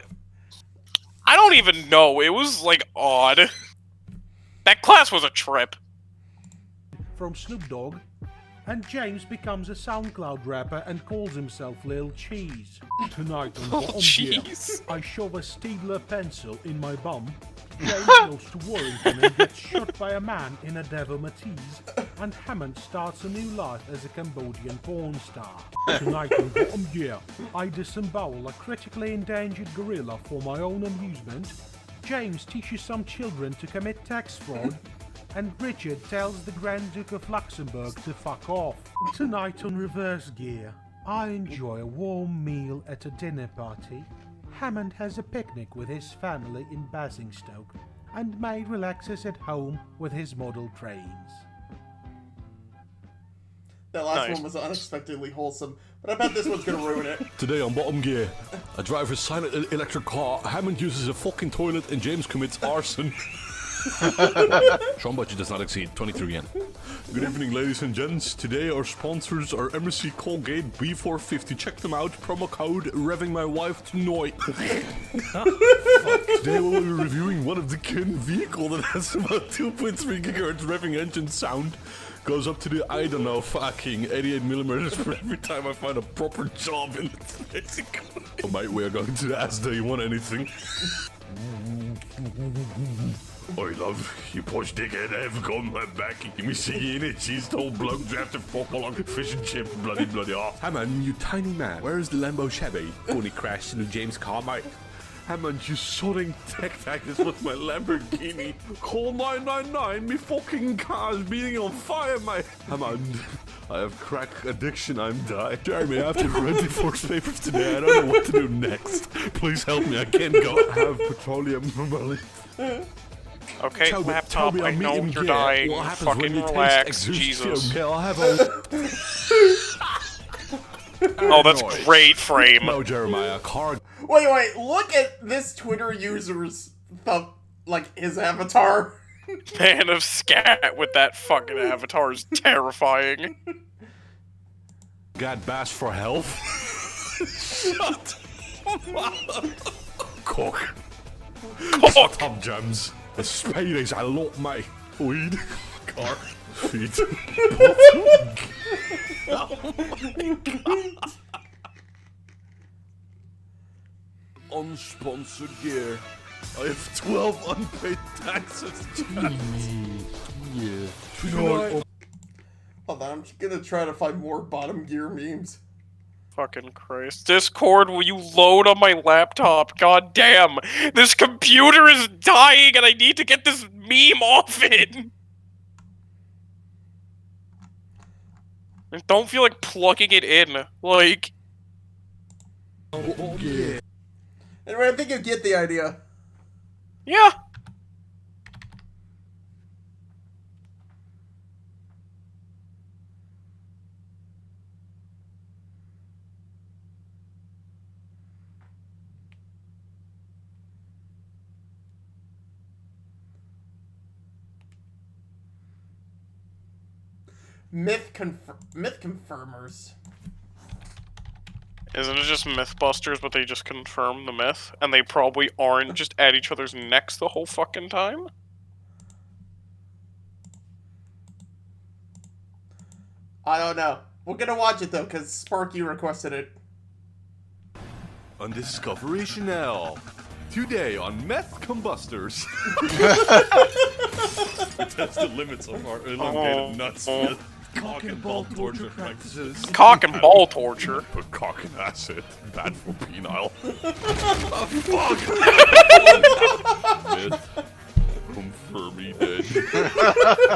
don't even know. It was, like, odd. That class was a trip. From Snoop Dogg, and James becomes a SoundCloud rapper and calls himself Lil Cheese. Tonight on Bottom Gear, Jeez. I shove a Steedler pencil in my bum. James goes to Warrington and gets shot by a man in a Devil Matisse, and Hammond starts a new life as a Cambodian porn star. Tonight on Bottom Gear, I disembowel a critically endangered gorilla for my own amusement. James teaches some children to commit tax fraud, and Richard tells the Grand Duke of Luxembourg to fuck off. Tonight on Reverse Gear, I enjoy a warm meal at a dinner party. Hammond has a picnic with his family in Basingstoke, and May relaxes at home with his model trains. That last Nice. one was unexpectedly wholesome, but I bet this one's gonna ruin it. Today on Bottom Gear, I drive a silent electric car, Hammond uses a fucking toilet, and James commits arson. Sean budget does not exceed 23 yen. Good evening, ladies and gents. Today our sponsors are MSC Colgate B450. Check them out. Promo code revving my wife to Noi. Today we'll be reviewing one of the Kin vehicle that has about 2.3 gigahertz revving engine sound. Goes up to the, I don't know, fucking 88 millimeters for every time I find a proper job in Mexico. Oh, mate, we are going to the Asda. You want anything? Oi, love, you push dickhead, have come back. Give me see in it, she's told bloke drafted football on fish and chip, bloody off. Hey man, you tiny man, where's the Lambo Chevy? Only crashed into James' car, mate. Hey man, you sodding tactics with my Lamborghini. Call 999, me fucking car's being on fire, mate. Hey man, I have crack addiction, I'm dying. Jeremy, I have to rent divorce papers today, I don't know what to do next. Please help me, I can't go have petroleum money. Okay, Toby, laptop, Toby, I I'm know eating you're gear. dying. What happens Fucking when you relax, taste exhaust Jesus. fume? I'll have a... Oh, that's great frame. No, Jeremiah, car... Wait, look at this Twitter user's his avatar. Man of scat with that fucking avatar is terrifying. Got bass for health? Shut Cock. Shut up, Gems. The spade is a lot, mate. Weed. Car. Feet. Oh my god. Unsponsored gear. I have 12 unpaid taxes. Yeah. Hold on, I'm just gonna try to find more bottom gear memes. Fucking Christ. Discord, will you load on my laptop? God damn. This computer is dying and I need to get this meme off it. I don't feel like plugging it in. Like... Oh, yeah. Anyway, I think you get the idea. Yeah. Myth confirmers. Isn't it just Mythbusters, but they just confirm the myth? And they probably aren't just at each other's necks the whole fucking time? I don't know. We're gonna watch it though, because Sparky requested it. On Discovery Channel. Today on Meth Combusters. We test the limits of our elongated nuts with cock and ball torture practices. Cock and ball torture? Put cock in acid. Bad for penile. Oh, fuck! Myth. Confirm me dead.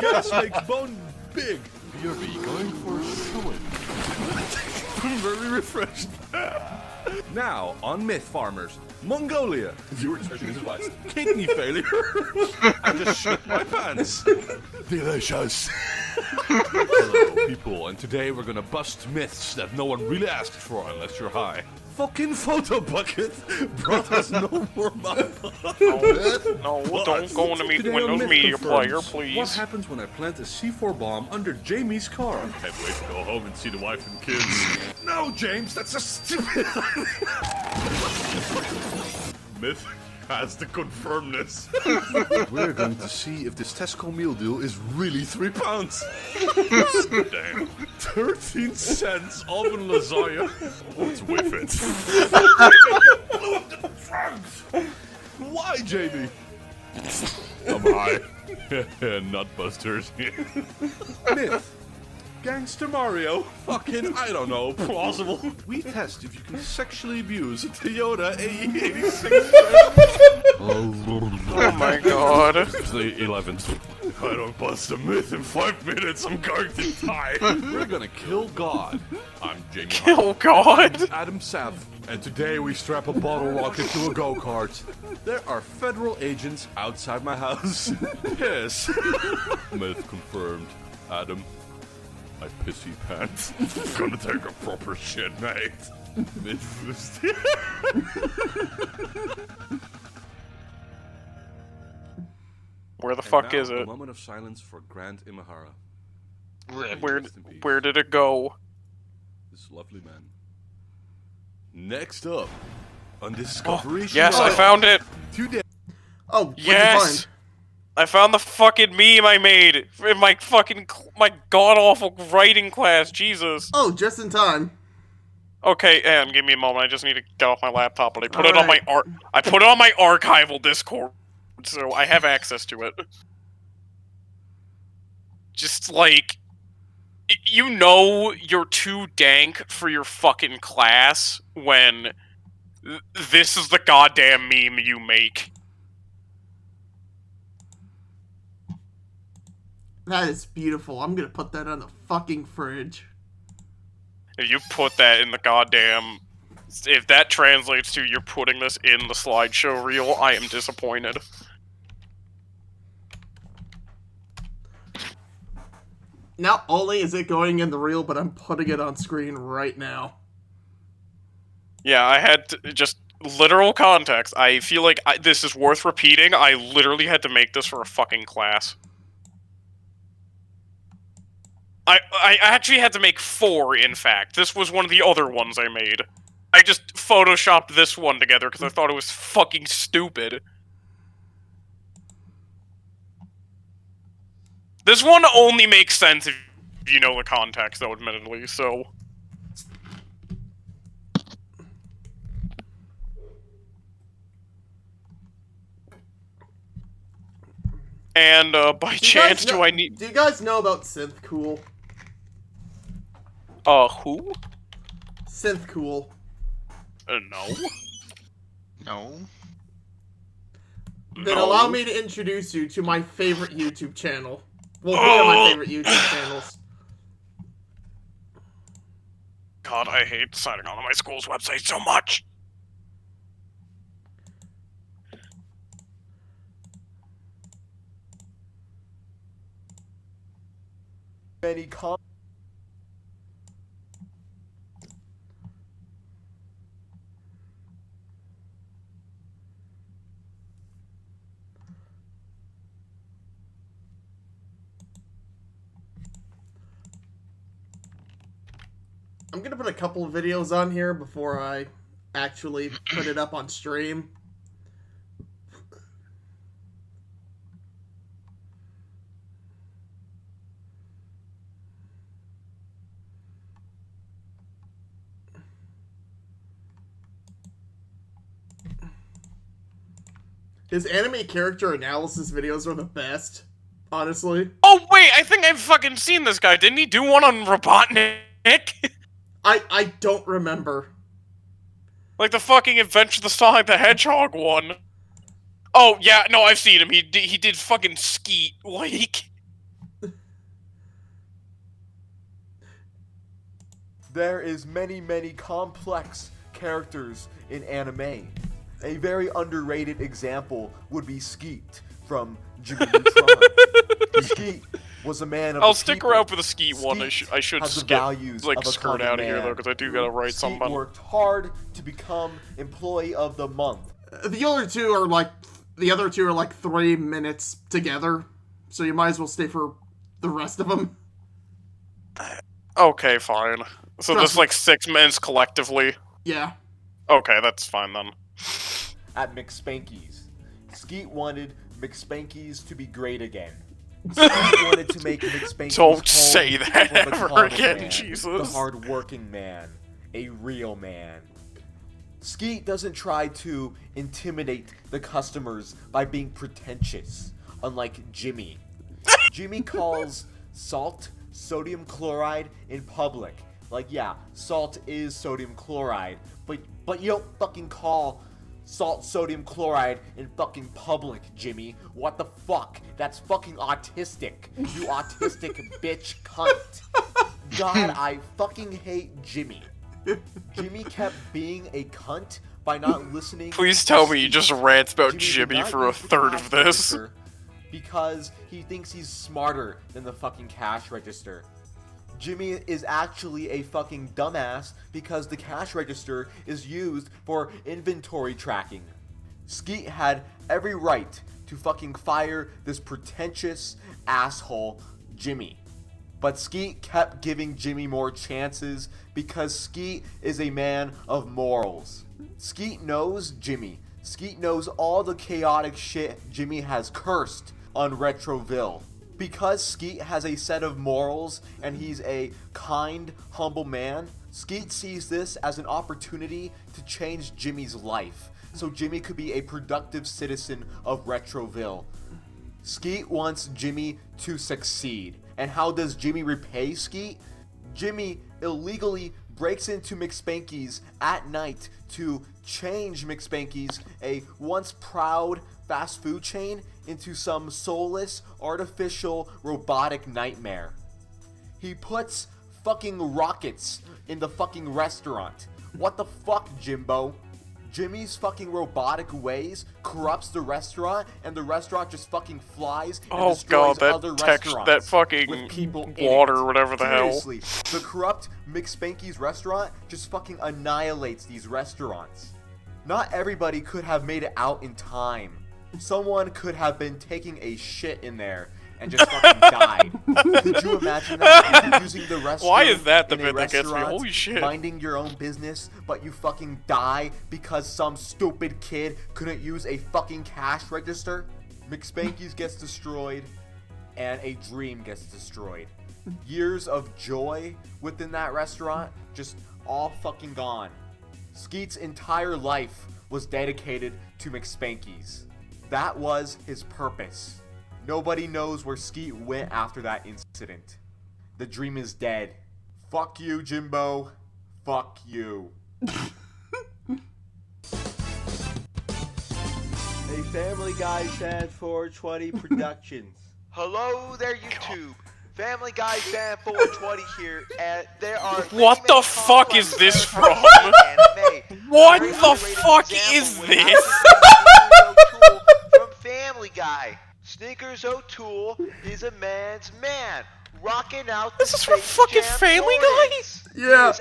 Gas makes bone big. BRB going for a showing. I'm very refreshed. Now, on Myth Farmers, Mongolia. Viewer discretion is advised. Kidney failure. I just shit my pants. Delicious. Hello, people, and today we're gonna bust myths that no one really asked for unless you're high. Fucking photo bucket brought us no more map. No, don't go into Windows Media Player, please. What happens when I plant a C4 bomb under Jamie's car? I can't wait to go home and see the wife and kids. No, James, that's a stupid Myth has to confirm this. We're going to see if this Tesco meal deal is really £3. Damn. 13 cents oven lasagna. What's with it? Why, Jamie? I'm high. Nutbusters. Myth. Gangster Mario. Fucking, I don't know, plausible. We test if you can sexually abuse a Toyota AE86. Oh my god. It's the 11th. If I don't bust a myth in 5 minutes, I'm going to die. We're gonna kill God. I'm Jamie. Kill God? Adam Sav. And today we strap a bottle rocket to a go-kart. There are federal agents outside my house. Yes. Myth confirmed. Adam. My pissy pants. Gonna take a proper shit, mate. Myth. Where the fuck is A it? moment of silence for Grant Imahara. Where did it go? This lovely man. Next up, on Discovery Channel. Yes, I found it! Today. Oh, what'd you Yes! find? I found the fucking meme I made in my fucking my god-awful writing class, Jesus. Oh, just in time. Okay, and give me a moment. I just need to get off my laptop, but I put it on my I put it on my archival Discord so I have access to it. Just, like, you know you're too dank for your fucking class when this is the goddamn meme you make. That is beautiful. I'm gonna put that on the fucking fridge. If you put that in the goddamn... If that translates to you're putting this in the slideshow reel, I am disappointed. Not only is it going in the reel, but I'm putting it on screen right now. Yeah, I had to, just literal context. I feel like this is worth repeating. I literally had to make this for a fucking class. I actually had to make 4, in fact. This was one of the other ones I made. I just photoshopped this one together because I thought it was fucking stupid. This one only makes sense if you know the context, though, admittedly, so... And, by chance, do I need... Do you guys know about Synth Cool? Who? Synth Cool. No. No. Then allow me to introduce you to my favorite YouTube channel. Well, one of my favorite YouTube channels. God, I hate signing on to my school's website so much. I'm gonna put a couple of videos on here before I actually put it up on stream. His anime character analysis videos are the best, honestly. Oh, wait, I think I've fucking seen this guy. Didn't he do one on Robotnik? I don't remember. Like the fucking Adventure of the Sonic the Hedgehog one. Oh, yeah, no, I've seen him. He did fucking Skeet, like... There is many complex characters in anime. A very underrated example would be Skeet from Jimmy Neutron. Skeet was a man of I'll the stick people. around for the Skeet one. I should has the skip, values like, of a skirt common out of here, man. though, because I do gotta write Skeet something. worked hard to become Employee of the Month. The other two are like 3 minutes together, so you might as well stay for the rest of them. Okay, fine. So Trust this, like, 6 minutes collectively? Yeah. Okay, that's fine, then. At McSpanky's. Skeet wanted McSpanky's to be great again. Skeet wanted to make McSpanky's Don't say that for the ever common again, man, Jesus. The hard-working man. A real man. Skeet doesn't try to intimidate the customers by being pretentious, unlike Jimmy. Jimmy calls salt sodium chloride in public. Like, yeah, salt is sodium chloride, but you don't fucking call salt sodium chloride in fucking public, Jimmy. What the fuck? That's fucking autistic. You autistic bitch cunt. God, I fucking hate Jimmy. Jimmy kept being a cunt by not listening. Please tell me you just rant about Jimmy Jimmy did for a not use the third cash of this. register because he thinks he's smarter than the fucking cash register. Jimmy is actually a fucking dumbass because the cash register is used for inventory tracking. Skeet had every right to fucking fire this pretentious asshole Jimmy. But Skeet kept giving Jimmy more chances because Skeet is a man of morals. Skeet knows Jimmy. Skeet knows all the chaotic shit Jimmy has cursed on Retroville. Because Skeet has a set of morals and he's a kind, humble man, Skeet sees this as an opportunity to change Jimmy's life. so Jimmy could be a productive citizen of Retroville. Skeet wants Jimmy to succeed. And how does Jimmy repay Skeet? Jimmy illegally breaks into McSpanky's at night to change McSpanky's, a once proud fast food chain, into some soulless, artificial, robotic nightmare. He puts fucking rockets in the fucking restaurant. What the fuck, Jimbo? Jimmy's fucking robotic ways corrupts the restaurant, and the restaurant just fucking flies and destroys other restaurants. That fucking with people water, in it. or whatever the Seriously, the corrupt McSpanky's restaurant just fucking annihilates these restaurants. Not everybody could have made it out in time. Someone could have been taking a shit in there and just fucking died. Could you imagine that? Using the restroom. Why is that the in a bit that gets me? restaurant, Holy shit. Minding your own business, but you fucking die because some stupid kid couldn't use a fucking cash register? McSpanky's gets destroyed, and a dream gets destroyed. Years of joy within that restaurant, just all fucking gone. Skeet's entire life was dedicated to McSpanky's. That was his purpose. Nobody knows where Skeet went after that incident. The dream is dead. Fuck you, Jimbo. Fuck you. A Family Guy Fan 420 Productions. Hello there, YouTube. Family Guy Fan 420 here, and there are What the fuck is this from? What the fuck is this? From Family Guy. Sneakers O'Toole is a man's man, rocking out the This is from fucking Family Guy? Yeah.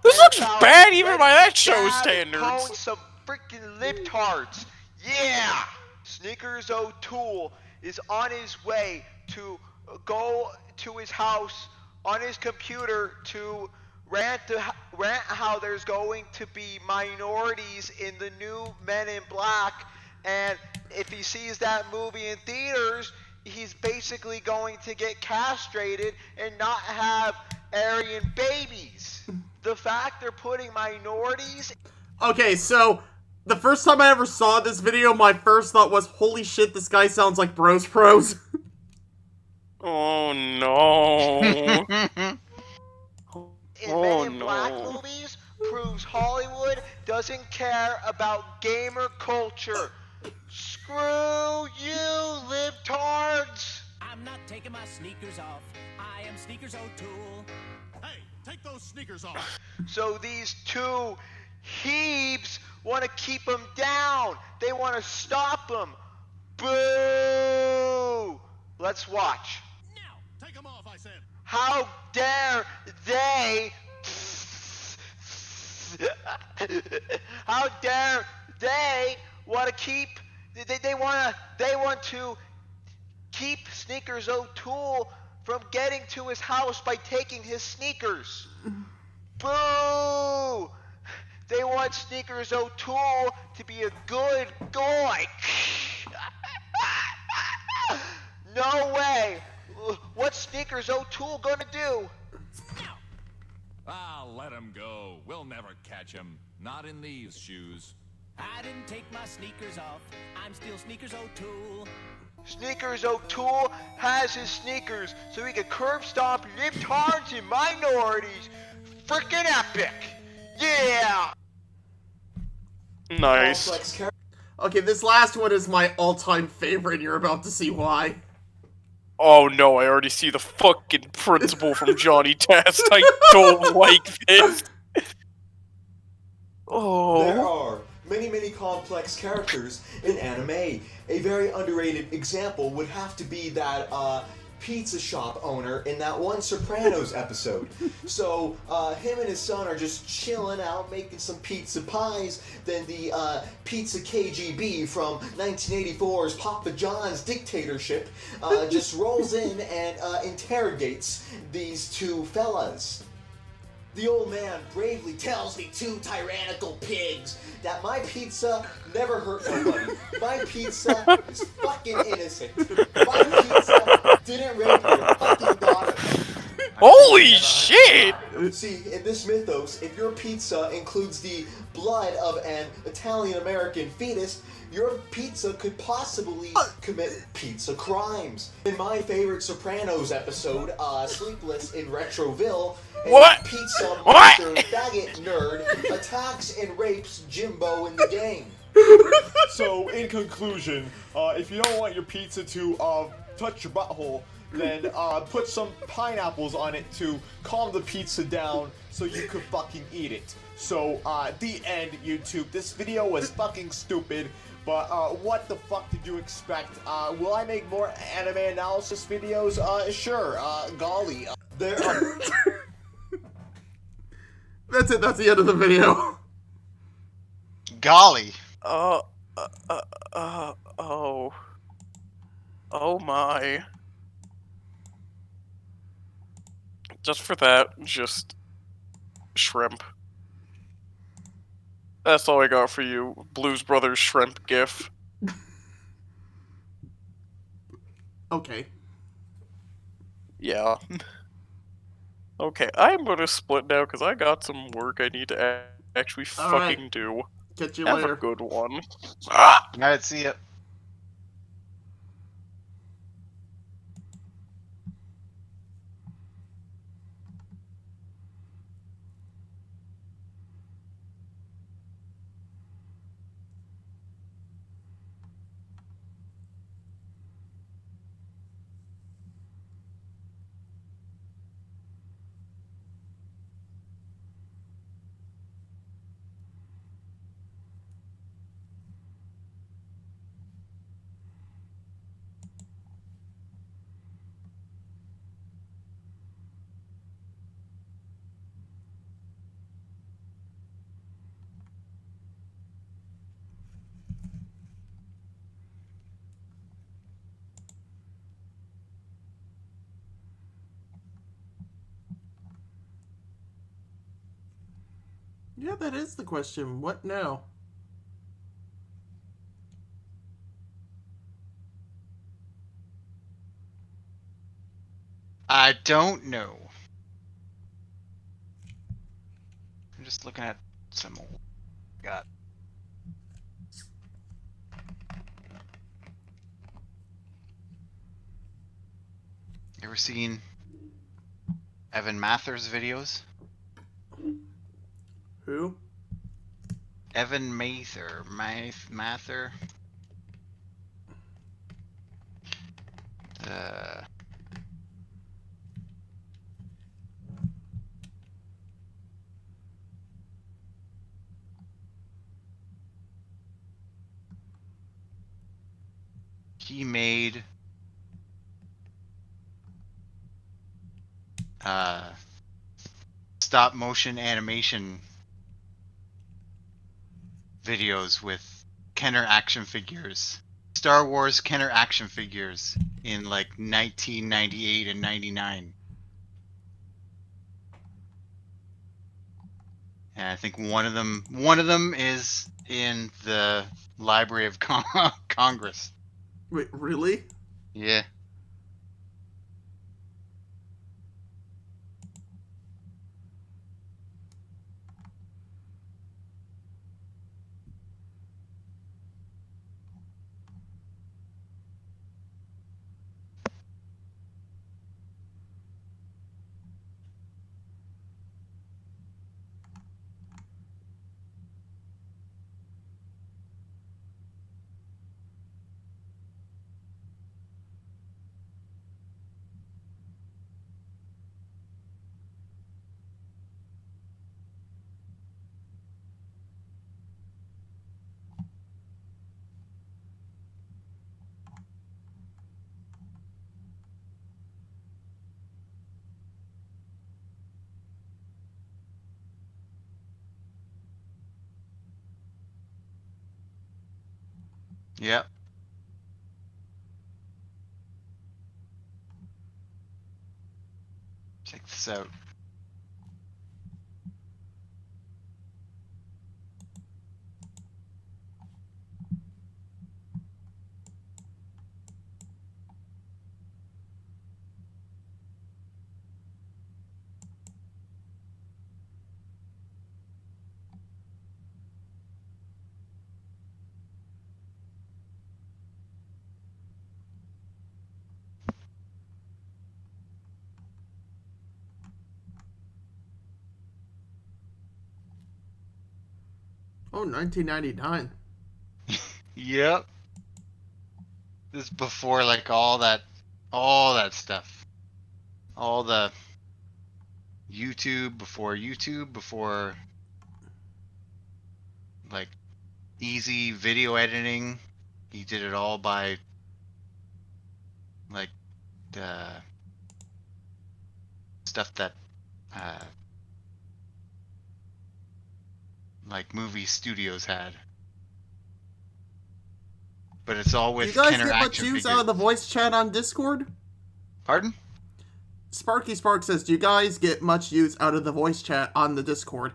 This looks bad even by that show's standards. Some freaking libtards. Yeah! Sneakers O'Toole is on his way to go to his house on his computer to rant how there's going to be minorities in the new Men in Black, and if he sees that movie in theaters, he's basically going to get castrated and not have Aryan babies. The fact they're putting minorities... Okay, so the first time I ever saw this video, my first thought was, holy shit, this guy sounds like Bros Pros. Oh no. in Men in Black movies proves Hollywood doesn't care about gamer culture. Screw you, libtards! I'm not taking my sneakers off. I am Sneakers O'Toole. Hey, take those sneakers off. So these two heebs want to keep him down. They want to stop him. Boo! Let's watch. No, take them off, I said. How dare they? How dare they want to keep? They want to keep Sneakers O'Toole from getting to his house by taking his sneakers. Boo! They want Sneakers O'Toole to be a good guy. No way! What's Sneakers O'Toole gonna do? Ah, let him go. We'll never catch him. Not in these shoes. I didn't take my sneakers off. I'm still Sneakers O'Toole. Sneakers O'Toole has his sneakers so he can curb stomp libtards and minorities. Frickin' epic! Yeah! Nice. Okay, this last one is my all-time favorite, and you're about to see why. Oh no, I already see the fucking principal from Johnny Test. I don't like this. Oh. There are many complex characters in anime. A very underrated example would have to be that pizza shop owner in that one Sopranos episode. So him and his son are just chilling out making some pizza pies. Then the pizza KGB from 1984's Papa John's dictatorship just rolls in and interrogates these two fellas. The old man bravely tells the two tyrannical pigs that my pizza never hurt nobody. My pizza is fucking innocent. My pizza didn't rape your fucking daughter. Holy shit! See, in this mythos, if your pizza includes the blood of an Italian-American fetus, your pizza could possibly commit pizza crimes. In my favorite Sopranos episode, Sleepless in Retroville, a pizza monster faggot nerd attacks and rapes Jimbo in the game. So, in conclusion, if you don't want your pizza to touch your butthole, then put some pineapples on it to calm the pizza down so you could fucking eat it. So, the end, YouTube. This video was fucking stupid, but what the fuck did you expect? Will I make more anime analysis videos? Sure, golly. That's it, that's the end of the video. Golly. Oh my. Just for that, just shrimp. That's all I got for you, Blues Brothers shrimp gif. Okay. Yeah. Okay, I'm gonna split now because I got some work I need to actually fucking do. Catch you Have later. a good one. Alright, see ya. Yeah, that is the question. What now? I don't know. I'm just looking at some old. God. You ever seen Evan Mather's videos? Who? Evan Mather. Mather. He made stop motion animation videos with Kenner action figures. Star Wars Kenner action figures in like 1998 and 99. And I think one of them is in the Library of Congress. Wait, really? Yeah. Yep. Check this out. Oh, 1999. Yep. This is before like all that stuff. All the YouTube, before like easy video editing. He did it all by like the stuff that like movie studios had. But it's all with Do you guys Kenner get much action use figures. out of the voice chat on Discord? Pardon? Sparky Spark says, do you guys get much use out of the voice chat on the Discord?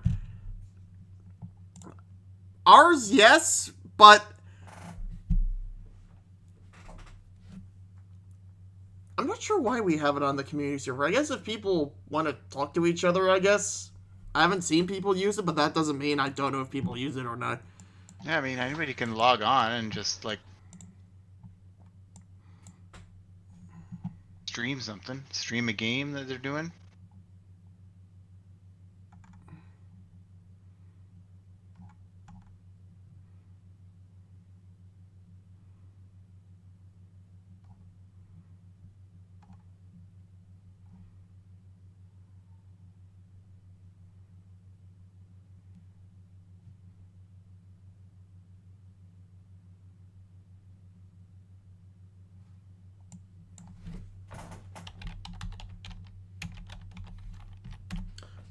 Ours, yes, but I'm not sure why we have it on the community server. I guess if people want to talk to each other, I guess. I haven't seen people use it, but that doesn't mean I don't know if people use it or not. Yeah, I mean, anybody can log on and just like stream something, stream a game that they're doing.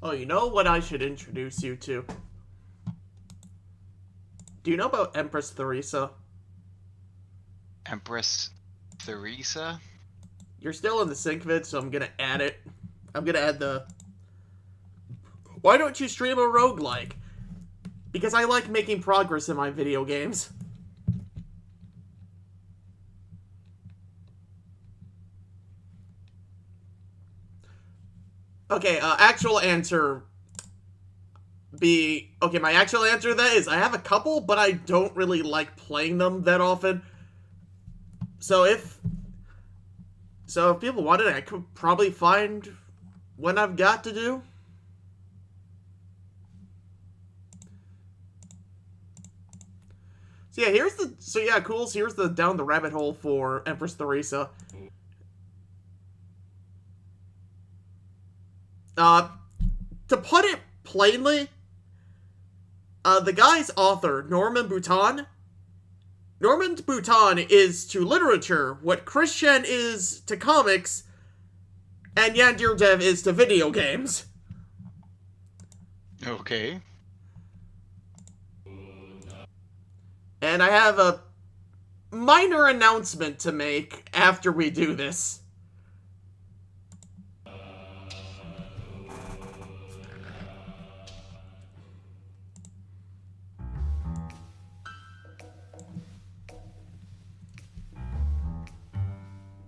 Oh, you know what I should introduce you to? Do you know about Empress Theresa? Empress Theresa? You're still in the sync vid, so I'm gonna add it. I'm gonna add the... Why don't you stream a roguelike? Because I like making progress in my video games. Okay, actual answer be... Okay, my actual answer to that is I have a couple, but I don't really like playing them that often. So if people wanted, I could probably find one I've got to do. So yeah, here's the down the rabbit hole for Empress Theresa. To put it plainly, the guy's author, Norman Boutin is to literature what Christian is to comics, and Yandir Dev is to video games. Okay. And I have a minor announcement to make after we do this.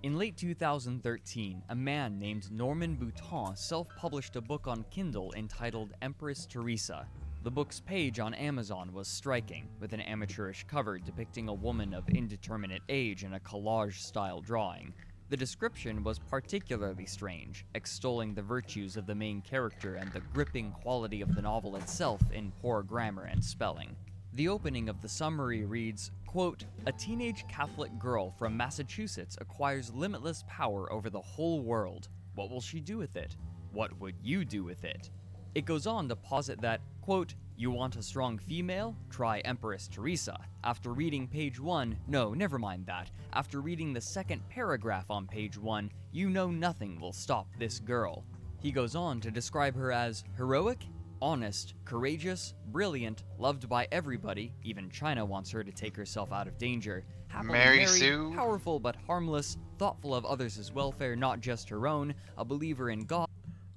In late 2013, a man named Norman Boutin self-published a book on Kindle entitled Empress Theresa. The book's page on Amazon was striking, with an amateurish cover depicting a woman of indeterminate age in a collage-style drawing. The description was particularly strange, extolling the virtues of the main character and the gripping quality of the novel itself in poor grammar and spelling. The opening of the summary reads, quote, "A teenage Catholic girl from Massachusetts acquires limitless power over the whole world. What will she do with it? What would you do with it?" It goes on to posit that, quote, "You want a strong female? Try Empress Theresa. After reading page 1, no, never mind that. After reading the second paragraph on page 1, you know nothing will stop this girl." He goes on to describe her as heroic, honest, courageous, brilliant, loved by everybody, even China wants her to take herself out of danger, happily Mary married, Sue? powerful but harmless, thoughtful of others' welfare, not just her own, a believer in God.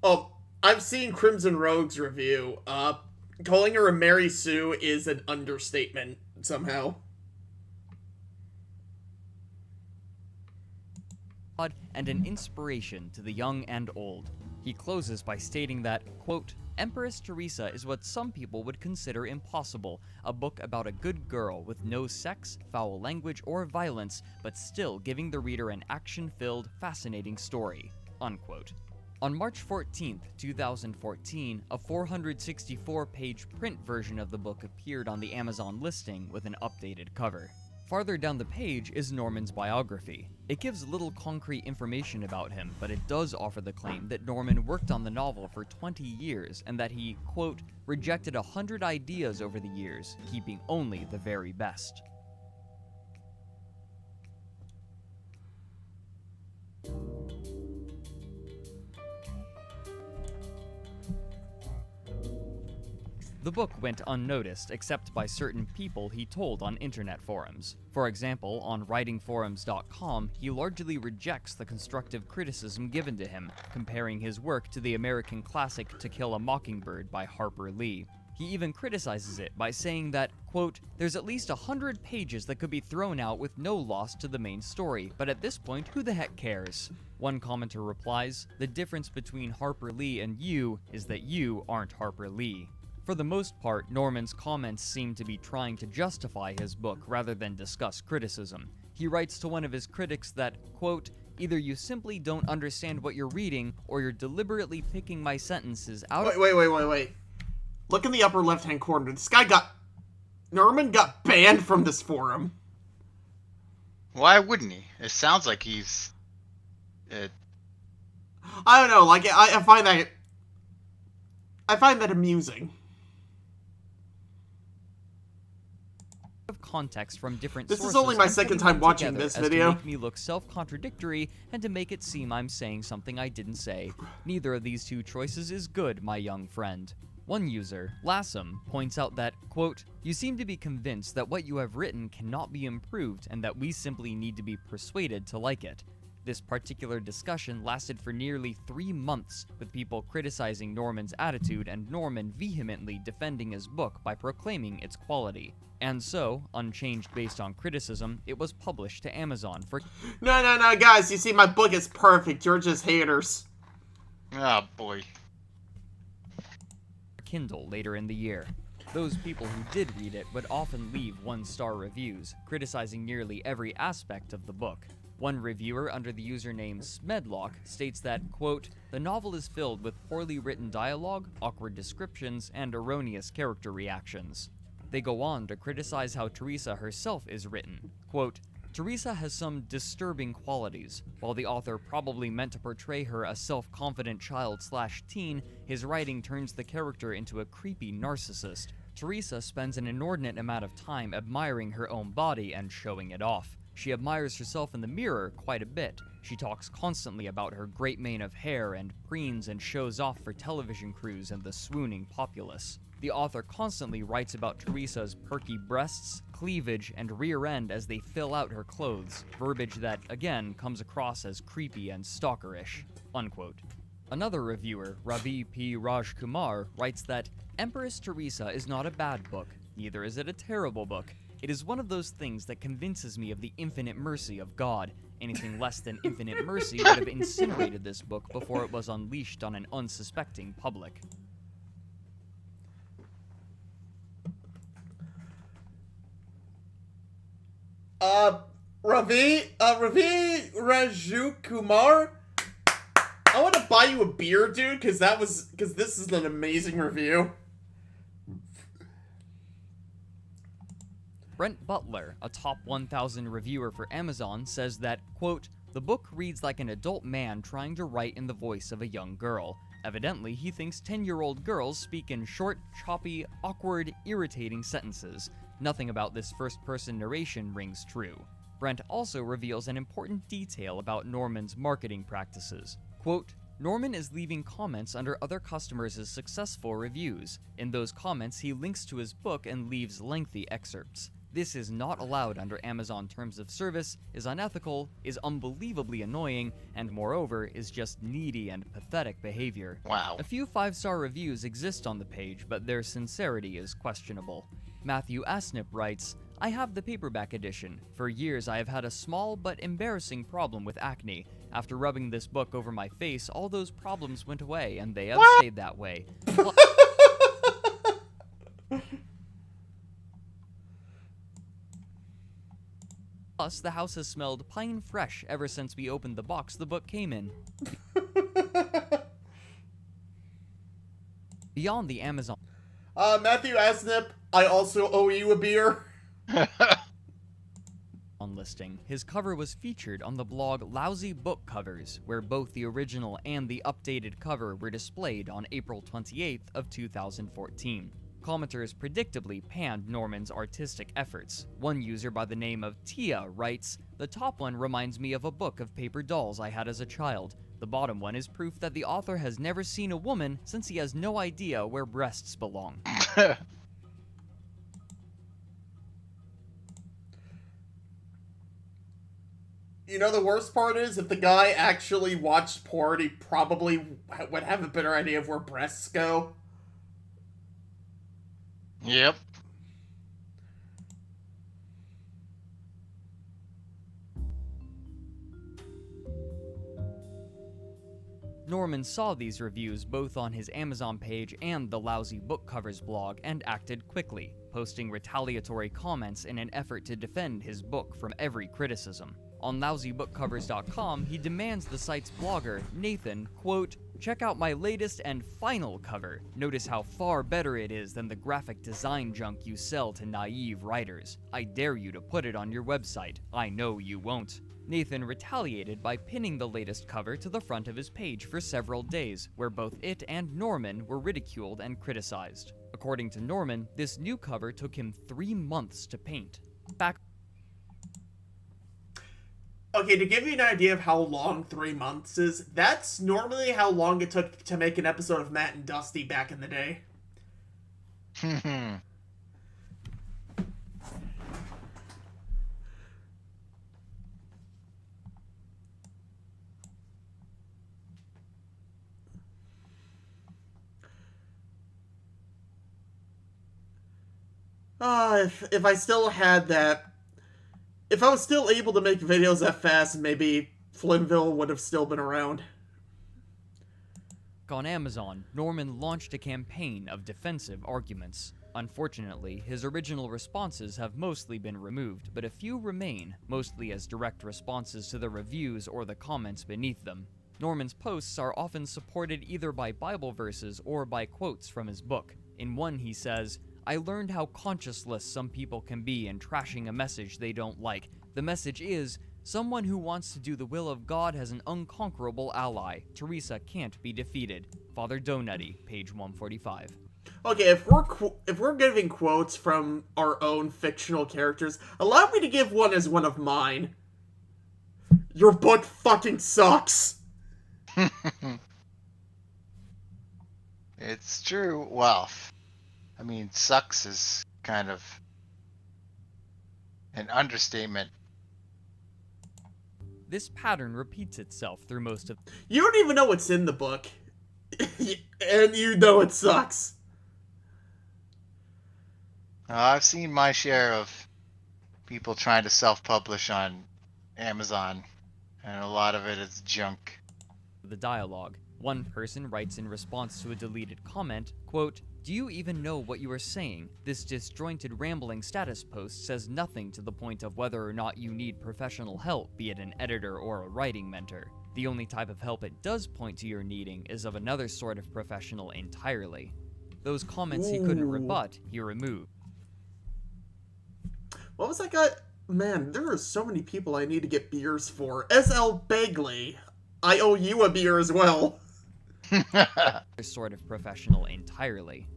Oh, I've seen Crimson Rogue's review. Calling her a Mary Sue is an understatement, somehow. And an inspiration to the young and old. He closes by stating that, quote, "Empress Theresa is what some people would consider impossible, a book about a good girl with no sex, foul language, or violence, but still giving the reader an action-filled, fascinating story," unquote. On March 14, 2014, a 464-page print version of the book appeared on the Amazon listing with an updated cover. Farther down the page is Norman's biography. It gives little concrete information about him, but it does offer the claim that Norman worked on the novel for 20 years and that he, quote, rejected 100 ideas over the years, keeping only the very best. The book went unnoticed except by certain people he told on internet forums. For example, on writingforums.com, he largely rejects the constructive criticism given to him, comparing his work to the American classic To Kill a Mockingbird by Harper Lee. He even criticizes it by saying that, quote, there's at least 100 pages that could be thrown out with no loss to the main story, but at this point, who the heck cares? One commenter replies, the difference between Harper Lee and you is that you aren't Harper Lee. For the most part, Norman's comments seem to be trying to justify his book rather than discuss criticism. He writes to one of his critics that, quote, either you simply don't understand what you're reading, or you're deliberately picking my sentences out of— Wait. Look in the upper left-hand corner. Norman got banned from this forum. Why wouldn't he? It sounds like he's... I don't know, like, I find that amusing. of context from different This sources. is only my and second putting time them watching together this as video. to make me look self-contradictory and to make it seem I'm saying something I didn't say. Neither of these two choices is good, my young friend. One user, Lassum, points out that, quote, you seem to be convinced that what you have written cannot be improved and that we simply need to be persuaded to like it. This particular discussion lasted for nearly 3 months, with people criticizing Norman's attitude and Norman vehemently defending his book by proclaiming its quality. And so, unchanged based on criticism, it was published to Amazon for— No, guys, you see, my book is perfect. You're just haters. Oh, boy. Kindle later in the year. Those people who did read it would often leave 1-star reviews, criticizing nearly every aspect of the book. One reviewer under the username Smedlock states that, quote, the novel is filled with poorly written dialogue, awkward descriptions, and erroneous character reactions. They go on to criticize how Teresa herself is written. Quote, Teresa has some disturbing qualities. While the author probably meant to portray her a self-confident child/teen, his writing turns the character into a creepy narcissist. Teresa spends an inordinate amount of time admiring her own body and showing it off. She admires herself in the mirror quite a bit. She talks constantly about her great mane of hair and preens and shows off for television crews and the swooning populace. The author constantly writes about Teresa's perky breasts, cleavage, and rear end as they fill out her clothes, verbiage that, again, comes across as creepy and stalkerish, unquote. Another reviewer, Ravi P. Rajkumar, writes that Empress Teresa is not a bad book, neither is it a terrible book. It is one of those things that convinces me of the infinite mercy of God. Anything less than infinite mercy would have incinerated this book before it was unleashed on an unsuspecting public. Ravi Raju Kumar, I want to buy you a beer, dude, because this is an amazing review. Brent Butler, a top 1,000 reviewer for Amazon, says that, quote, the book reads like an adult man trying to write in the voice of a young girl. Evidently, he thinks 10-year-old girls speak in short, choppy, awkward, irritating sentences. Nothing about this first-person narration rings true. Brent also reveals an important detail about Norman's marketing practices. Quote, Norman is leaving comments under other customers' successful reviews. In those comments, he links to his book and leaves lengthy excerpts. This is not allowed under Amazon Terms of Service, is unethical, is unbelievably annoying, and moreover, is just needy and pathetic behavior. Wow. A few 5-star reviews exist on the page, but their sincerity is questionable. Matthew Asnip writes, I have the paperback edition. For years I have had a small but embarrassing problem with acne. After rubbing this book over my face, all those problems went away, and they have stayed that way. Plus, the house has smelled pine fresh ever since we opened the box the book came in. Beyond the Amazon Matthew Asnip, I also owe you a beer. listing, his cover was featured on the blog Lousy Book Covers, where both the original and the updated cover were displayed on April 28th of 2014. Commenters predictably panned Norman's artistic efforts. One user by the name of Tia writes, "The top one reminds me of a book of paper dolls I had as a child. The bottom one is proof that the author has never seen a woman since he has no idea where breasts belong." You know, the worst part is, if the guy actually watched porn, he probably would have a better idea of where breasts go. Yep. Norman saw these reviews both on his Amazon page and the Lousy Book Covers blog and acted quickly, posting retaliatory comments in an effort to defend his book from every criticism. On lousybookcovers.com, he demands the site's blogger, Nathan, quote, "Check out my latest and final cover. Notice how far better it is than the graphic design junk you sell to naive writers. I dare you to put it on your website. I know you won't." Nathan retaliated by pinning the latest cover to the front of his page for several days, where both it and Norman were ridiculed and criticized. According to Norman, this new cover took him 3 months to paint. Okay, to give you an idea of how long 3 months is, that's normally how long it took to make an episode of Matt and Dusty back in the day. If I still had that... If I was still able to make videos that fast, maybe Flynnville would have still been around. On Amazon, Norman launched a campaign of defensive arguments. Unfortunately, his original responses have mostly been removed, but a few remain, mostly as direct responses to the reviews or the comments beneath them. Norman's posts are often supported either by Bible verses or by quotes from his book. In one he says, "I learned how conscienceless some people can be in trashing a message they don't like. The message is, someone who wants to do the will of God has an unconquerable ally. Teresa can't be defeated." Father Donutty, page 145. Okay, if we're giving quotes from our own fictional characters, allow me to give one as one of mine. Your book fucking sucks. It's true. Well, I mean, sucks is kind of an understatement. This pattern repeats itself through most of... You don't even know what's in the book. And you know it sucks. I've seen my share of people trying to self-publish on Amazon, and a lot of it is junk. The dialogue. One person writes in response to a deleted comment, quote, "Do you even know what you are saying? This disjointed rambling status post says nothing to the point of whether or not you need professional help, be it an editor or a writing mentor. The only type of help it does point to your needing is of another sort of professional entirely." Those comments he couldn't rebut, he removed. What was that guy? Man, there are so many people I need to get beers for. S.L. Begley. I owe you a beer as well. Sort of professional entirely.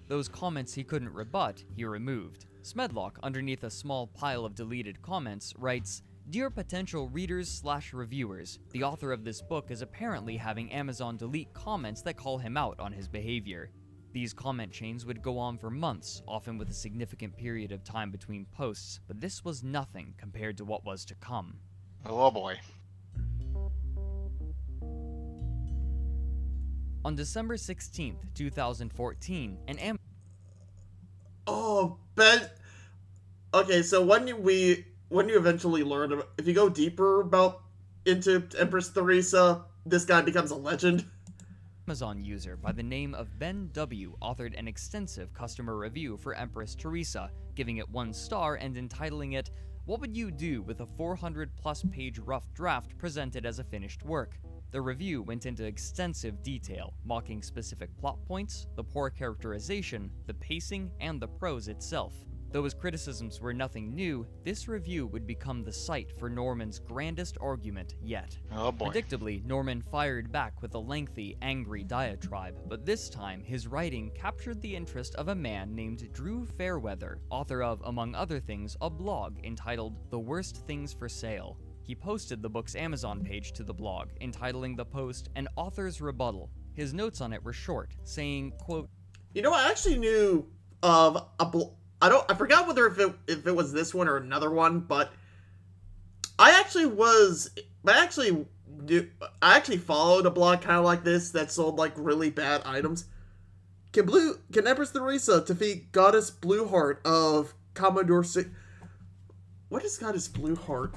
Those comments he couldn't rebut, he removed. Smedlock, underneath a small pile of deleted comments, writes, "Dear potential readers/reviewers, the author of this book is apparently having Amazon delete comments that call him out on his behavior. These comment chains would go on for months, often with a significant period of time between posts, but this was nothing compared to what was to come." Oh boy. On December 16th, 2014, an Oh, Ben. Okay, so when you eventually learn about, if you go deeper into Empress Teresa, this guy becomes a legend. Amazon user by the name of Ben W. authored an extensive customer review for Empress Teresa, giving it 1 star and entitling it, "What would you do with a 400-plus page rough draft presented as a finished work?" The review went into extensive detail, mocking specific plot points, the poor characterization, the pacing, and the prose itself. Though his criticisms were nothing new, this review would become the site for Norman's grandest argument yet. Oh boy. Predictably, Norman fired back with a lengthy, angry diatribe, but this time his writing captured the interest of a man named Drew Fairweather, author of, among other things, a blog entitled The Worst Things for Sale. He posted the book's Amazon page to the blog, entitling the post An Author's Rebuttal. His notes on it were short, saying, quote, You know, I actually knew of I forgot whether if it was this one or another one, but I actually followed a blog kind of like this that sold like really bad items. Can Empress Theresa defeat Goddess Blueheart of Commodore What is Goddess Blueheart?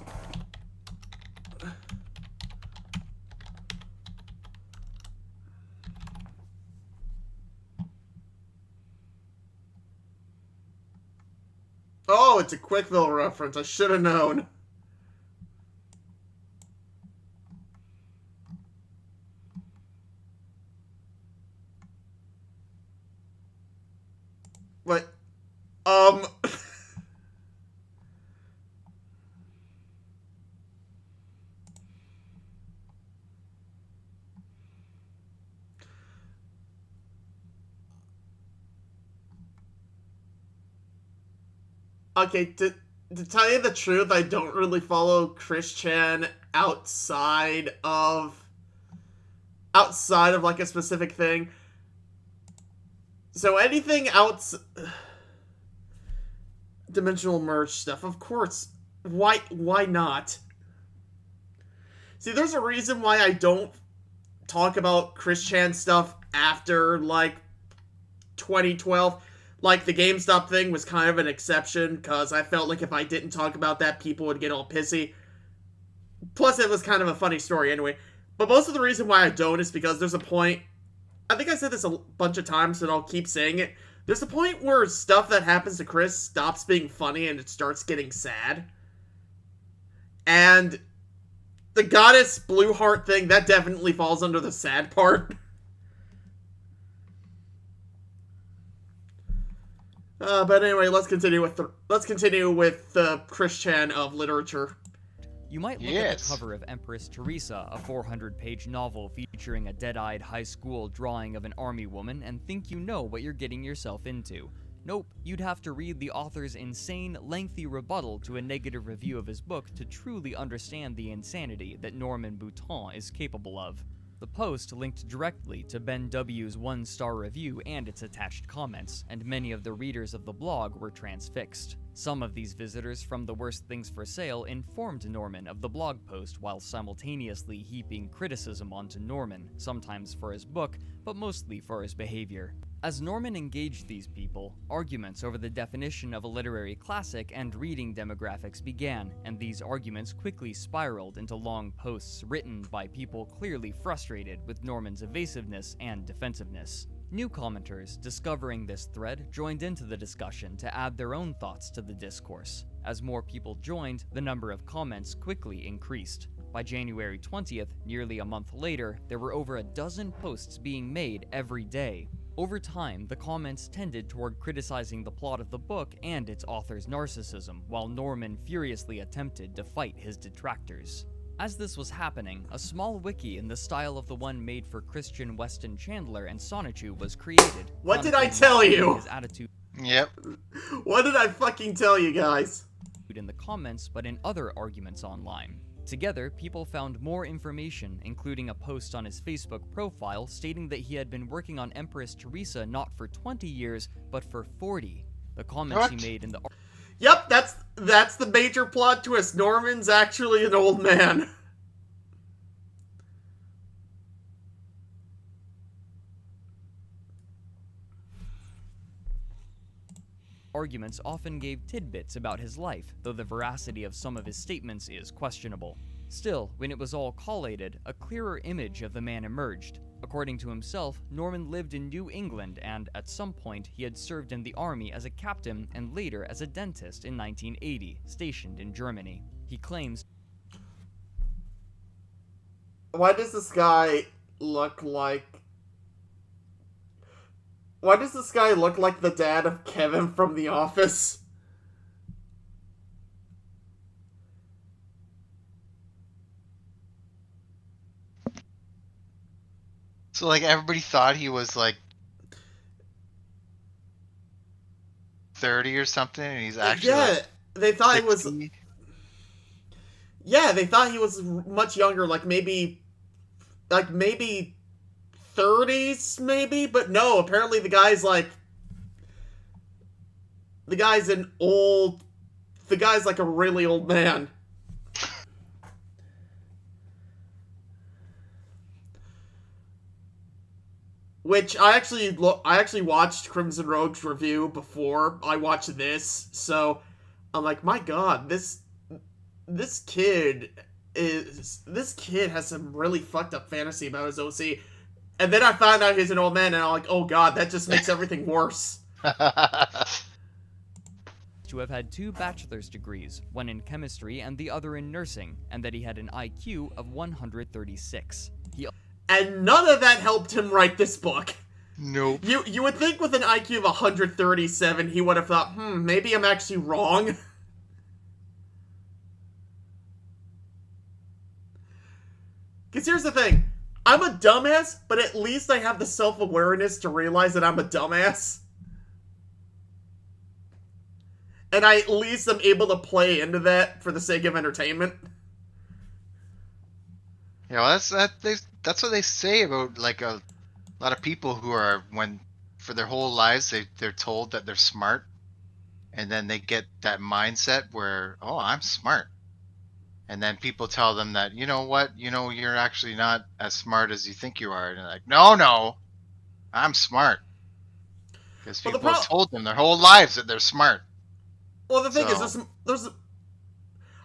Oh, it's a Quickville reference. I should have known. But, okay, to tell you the truth, I don't really follow Chris Chan outside of like a specific thing. So anything Dimensional Merge stuff, of course. Why not? See, there's a reason why I don't talk about Chris Chan stuff after, like, 2012. Like, the GameStop thing was kind of an exception, because I felt like if I didn't talk about that, people would get all pissy. Plus, it was kind of a funny story anyway. But most of the reason why I don't is because there's a point... I think I said this a bunch of times, and I'll keep saying it. There's a point where stuff that happens to Chris stops being funny and it starts getting sad. And the Goddess Blueheart thing, that definitely falls under the sad part. But anyway, let's continue with the Chris Chan of literature. You might look at the cover of Empress Theresa, a 400-page novel featuring a dead-eyed high school drawing of an army woman, and think you know what you're getting yourself into. Nope, you'd have to read the author's insane, lengthy rebuttal to a negative review of his book to truly understand the insanity that Norman Boutin is capable of. The post linked directly to Ben W.'s one-star review and its attached comments, and many of the readers of the blog were transfixed. Some of these visitors from The Worst Things for Sale informed Norman of the blog post while simultaneously heaping criticism onto Norman, sometimes for his book, but mostly for his behavior. As Norman engaged these people, arguments over the definition of a literary classic and reading demographics began, and these arguments quickly spiraled into long posts written by people clearly frustrated with Norman's evasiveness and defensiveness. New commenters, discovering this thread, joined into the discussion to add their own thoughts to the discourse. As more people joined, the number of comments quickly increased. By January 20th, nearly a month later, there were over a dozen posts being made every day. Over time, the comments tended toward criticizing the plot of the book and its author's narcissism, while Norman furiously attempted to fight his detractors. As this was happening, a small wiki in the style of the one made for Christian Weston Chandler and Sonichu was created. What did I tell you? His attitude. Yep. What did I fucking tell you guys? In the comments, but in other arguments online. Together, people found more information, including a post on his Facebook profile stating that he had been working on Empress Theresa not for 20 years, but for 40. The comments he made in the... Yep, that's the major plot twist. Norman's actually an old man. Arguments often gave tidbits about his life, though the veracity of some of his statements is questionable. Still, when it was all collated, a clearer image of the man emerged. According to himself, Norman lived in New England and, at some point, he had served in the army as a captain and later as a dentist in 1980, stationed in Germany. He claims Why does this guy look like... Why does this guy look like the dad of Kevin from The Office? So like everybody thought he was like 30 or something, and he's actually like they thought 60. he was... Yeah, they thought he was much younger, like maybe 30s, maybe? But no, apparently the guy's like... The guy's like a really old man. Which I actually watched Crimson Rogue's review before I watched this, so I'm like, my god, this kid has some really fucked up fantasy about his OC. And then I found out he's an old man, and I'm like, oh god, that just makes everything worse. To have had 2 bachelor's degrees, one in chemistry and the other in nursing, and that he had an IQ of 136. And none of that helped him write this book. Nope. You would think with an IQ of 137, he would have thought, maybe I'm actually wrong. Because here's the thing. I'm a dumbass, but at least I have the self-awareness to realize that I'm a dumbass. And I at least am able to play into that for the sake of entertainment. Yeah, well, that's what they say about like a lot of people who are, when for their whole lives they're told that they're smart, and then they get that mindset where, oh, I'm smart, and then people tell them that, you know what, you're actually not as smart as you think you are, and they're like, no, I'm smart, because people have told them their whole lives that they're smart. Well, the thing is,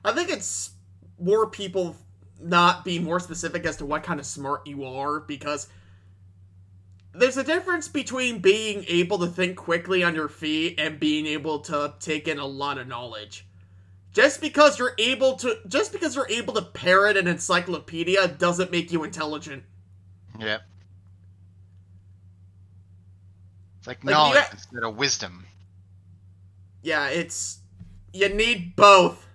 I think it's more people not being more specific as to what kind of smart you are, because there's a difference between being able to think quickly on your feet and being able to take in a lot of knowledge. Just because you're able to parrot an encyclopedia doesn't make you intelligent. Yep. It's like knowledge instead of wisdom. Yeah, you need both.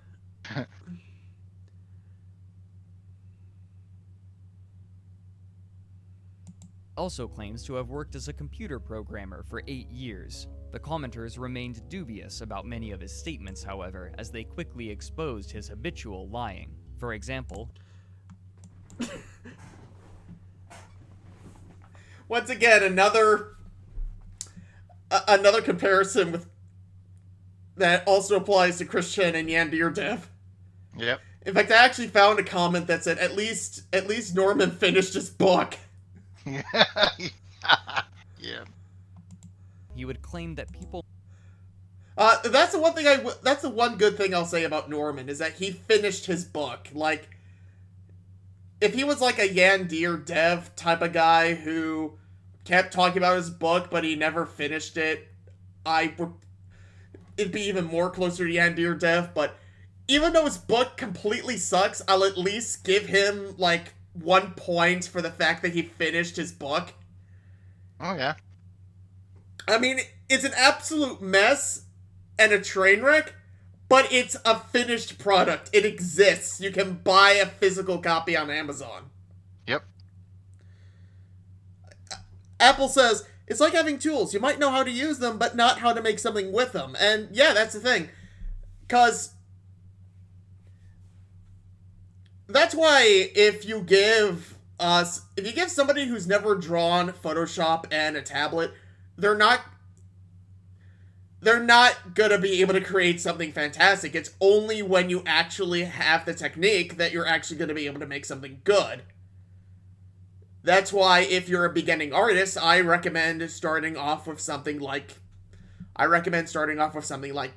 Also claims to have worked as a computer programmer for 8 years. The commenters remained dubious about many of his statements, however, as they quickly exposed his habitual lying. For example, once again, another comparison with that also applies to Christian and Yandir Dev. Yep. In fact, I actually found a comment that said, at least Norman finished his book. Yeah. He would claim that people... That's the one good thing I'll say about Norman, is that he finished his book. Like, if he was like a Yandir Dev type of guy who kept talking about his book, but he never finished it, it'd be even more closer to Yandir Dev. But even though his book completely sucks, I'll at least give him, like, 1 point for the fact that he finished his book. Oh, yeah. I mean, it's an absolute mess and a train wreck, but it's a finished product. It exists. You can buy a physical copy on Amazon. Yep. Apple says, it's like having tools. You might know how to use them, but not how to make something with them. And yeah, that's the thing. Because that's why if you give somebody who's never drawn Photoshop and a tablet, they're not gonna be able to create something fantastic. It's only when you actually have the technique that you're actually gonna be able to make something good. That's why if you're a beginning artist, I recommend starting off with something like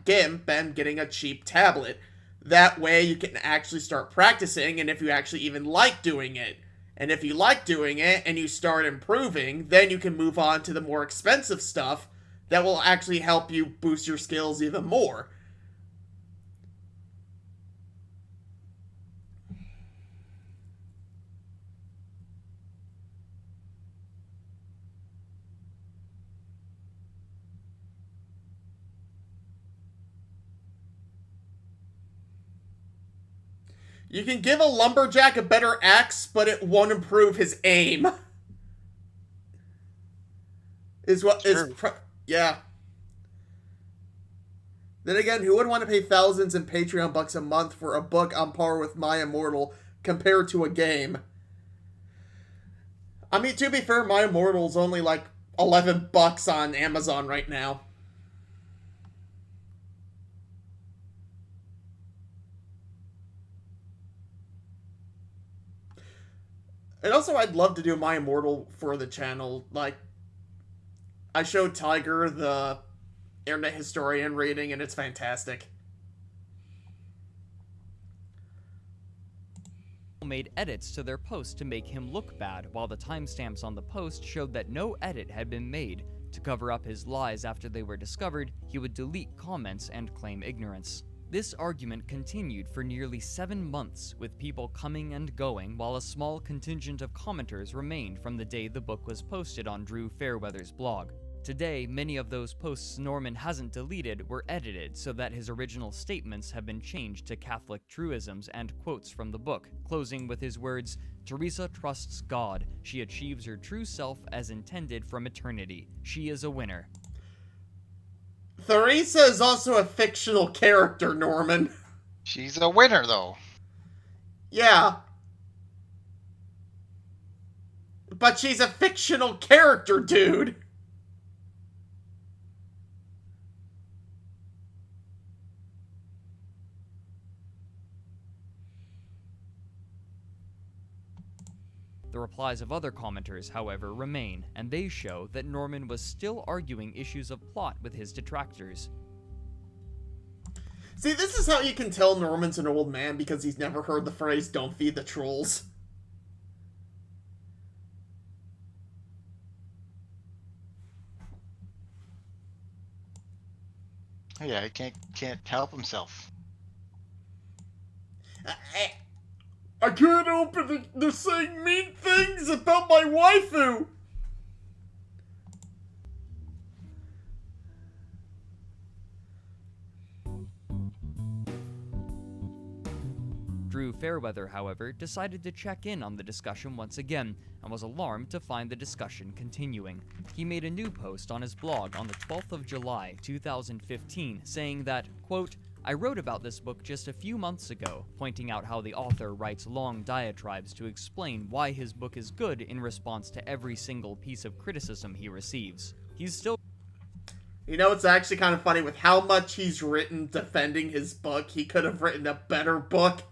GIMP and getting a cheap tablet. That way you can actually start practicing, and if you actually even like doing it, and if you like doing it and you start improving, then you can move on to the more expensive stuff that will actually help you boost your skills even more. You can give a lumberjack a better axe, but it won't improve his aim. Yeah. Then again, who would want to pay thousands in Patreon bucks a month for a book on par with My Immortal compared to a game? I mean, to be fair, My Immortal's only like $11 on Amazon right now. And also, I'd love to do My Immortal for the channel. Like, I showed Tiger the Internet Historian rating, and it's fantastic. Made edits to their post to make him look bad, while the timestamps on the post showed that no edit had been made. To cover up his lies after they were discovered, he would delete comments and claim ignorance. This argument continued for nearly 7 months, with people coming and going, while a small contingent of commenters remained from the day the book was posted on Drew Fairweather's blog. Today, many of those posts Norman hasn't deleted were edited so that his original statements have been changed to Catholic truisms and quotes from the book, closing with his words, "Teresa trusts God. She achieves her true self as intended from eternity. She is a winner." Teresa is also a fictional character, Norman. She's a winner, though. Yeah. But she's a fictional character, dude. The replies of other commenters, however, remain, and they show that Norman was still arguing issues of plot with his detractors. See, this is how you can tell Norman's an old man, because he's never heard the phrase, "don't feed the trolls." Yeah, he can't help himself. I can't open it. They're saying mean things about my waifu. Drew Fairweather, however, decided to check in on the discussion once again, and was alarmed to find the discussion continuing. He made a new post on his blog on the 12th of July, 2015, saying that, quote, "I wrote about this book just a few months ago, pointing out how the author writes long diatribes to explain why his book is good in response to every single piece of criticism he receives. He's still..." You know, it's actually kind of funny with how much he's written defending his book. He could have written a better book.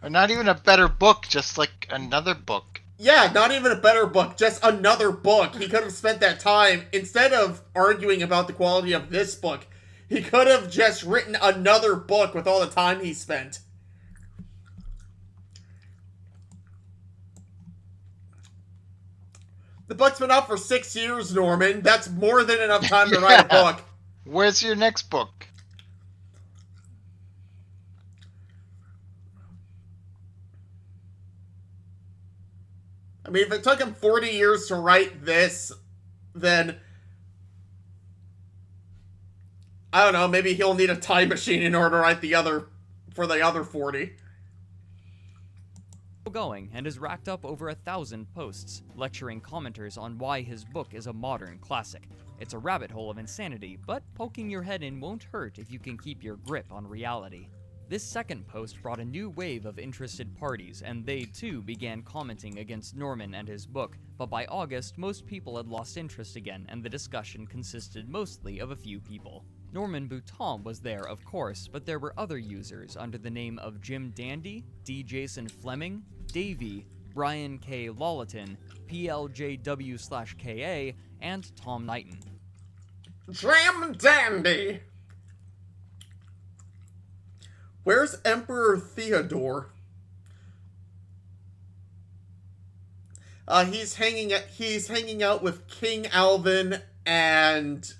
Or not even a better book, just like another book. Yeah, not even a better book, just another book. He could have spent that time, instead of arguing about the quality of this book, he could have just written another book with all the time he spent. The book's been out for 6 years, Norman. That's more than enough time to write a book. Where's your next book? I mean, if it took him 40 years to write this, then I don't know, maybe he'll need a time machine in order to write the other 40. Going and has racked up over 1,000 posts, lecturing commenters on why his book is a modern classic. It's a rabbit hole of insanity, but poking your head in won't hurt if you can keep your grip on reality. This second post brought a new wave of interested parties, and they too began commenting against Norman and his book, but by August most people had lost interest again, and the discussion consisted mostly of a few people. Norman Bouton was there, of course, but there were other users under the name of Jim Dandy, D. Jason Fleming, Davey, Brian K. Lawleton, PLJW/KA, and Tom Knighton. Jim Dandy! Where's Emperor Theodore? He's hanging out with King Alvin and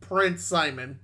Prince Simon.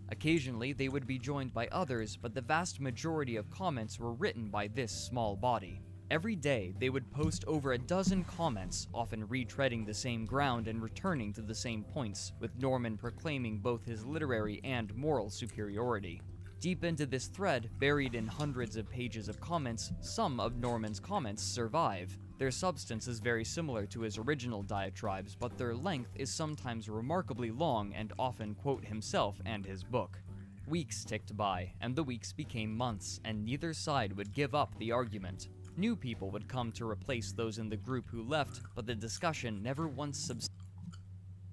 Occasionally, they would be joined by others, but the vast majority of comments were written by this small body. Every day, they would post over a dozen comments, often retreading the same ground and returning to the same points, with Norman proclaiming both his literary and moral superiority. Deep into this thread, buried in hundreds of pages of comments, some of Norman's comments survive. Their substance is very similar to his original diatribes, but their length is sometimes remarkably long and often quote himself and his book. Weeks ticked by, and the weeks became months, and neither side would give up the argument. New people would come to replace those in the group who left, but the discussion never once subsided.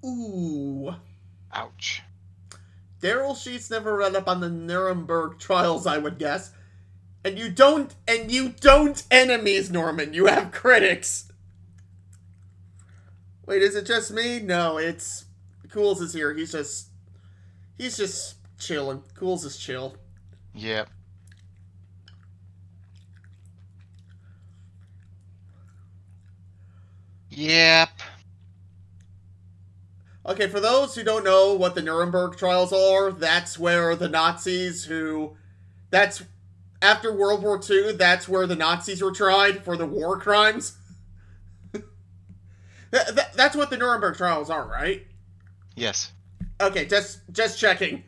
Ooh. Ouch. Daryl Sheets never read up on the Nuremberg trials, I would guess. And you don't enemies, Norman. You have critics. Wait, is it just me? No, it's... Cools is here. He's just chilling. Cools is chill. Yep. Yep. Okay, for those who don't know what the Nuremberg trials are, that's where the Nazis that's after World War II, that's where the Nazis were tried for the war crimes. That's what the Nuremberg trials are, right? Yes. Okay, just checking.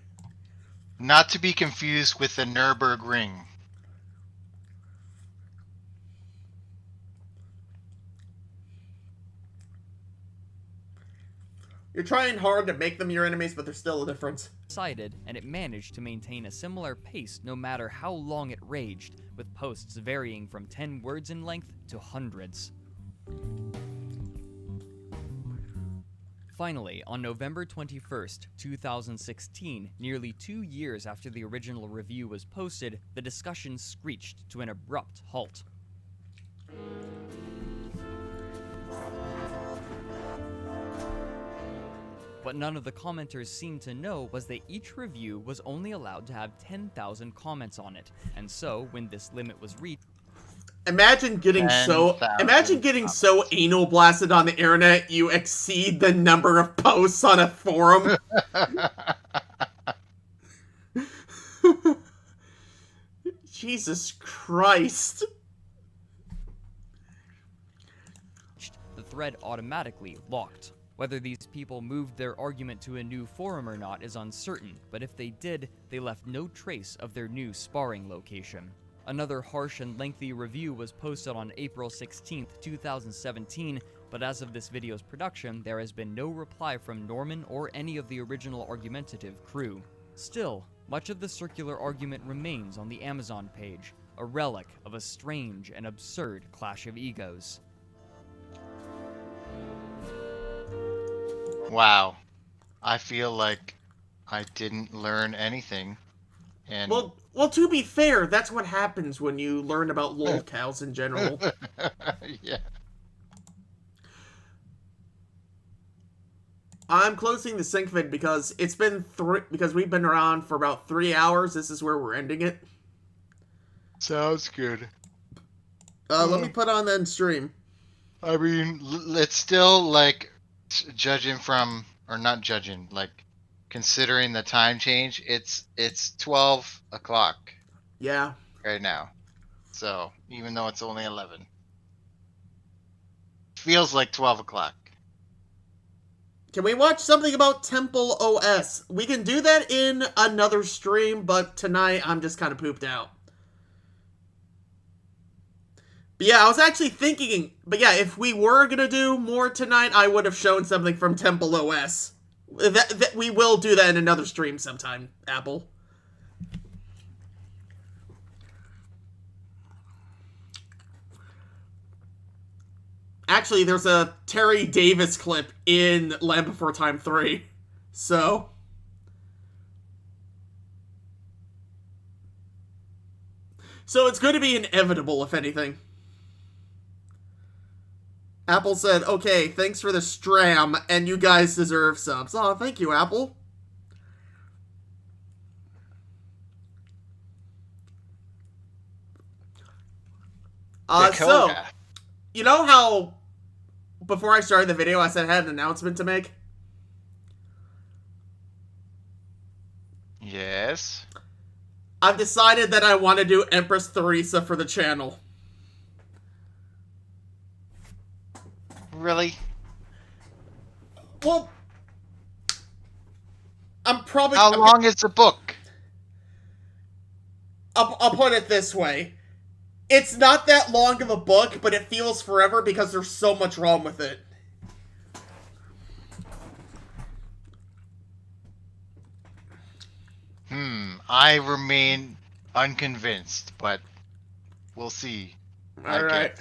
Not to be confused with the Nürburgring. You're trying hard to make them your enemies, but there's still a difference. Decided, and it managed to maintain a similar pace no matter how long it raged, with posts varying from 10 words in length to hundreds. Finally, on November 21st, 2016, nearly 2 years after the original review was posted, the discussion screeched to an abrupt halt. What none of the commenters seemed to know was that each review was only allowed to have 10,000 comments on it, and so, when this limit was reached... Imagine getting so anal blasted on the internet you exceed the number of posts on a forum. Jesus Christ. The thread automatically locked. Whether these people moved their argument to a new forum or not is uncertain, but if they did, they left no trace of their new sparring location. Another harsh and lengthy review was posted on April 16, 2017, but as of this video's production, there has been no reply from Norman or any of the original argumentative crew. Still, much of the circular argument remains on the Amazon page, a relic of a strange and absurd clash of egos. Wow. I feel like I didn't learn anything. And Well, to be fair, that's what happens when you learn about lolcows in general. Yeah. I'm closing the sync vid because it's been because we've been around for about 3 hours. This is where we're ending it. Sounds good. Let me put on the stream. I mean, it's still like judging from, or not judging, like considering the time change. It's 12 o'clock. Yeah. Right now. So even though it's only 11, feels like 12 o'clock. Can we watch something about Temple OS? We can do that in another stream, but tonight I'm just kind of pooped out. But yeah, I was actually thinking, but yeah, if we were gonna do more tonight, I would have shown something from Temple OS. That we will do that in another stream sometime, Apple. Actually, there's a Terry Davis clip in Land Before Time 3. So it's going to be inevitable, if anything. Apple said, okay, thanks for the stram, and you guys deserve subs. Oh, thank you, Apple. So, you know how before I started the video I said I had an announcement to make? Yes. I've decided that I want to do Empress Theresa for the channel. Really? Well, I'm probably... How long is the book? I'll put it this way. It's not that long of a book, but it feels forever because there's so much wrong with it. I remain unconvinced, but we'll see. Alright.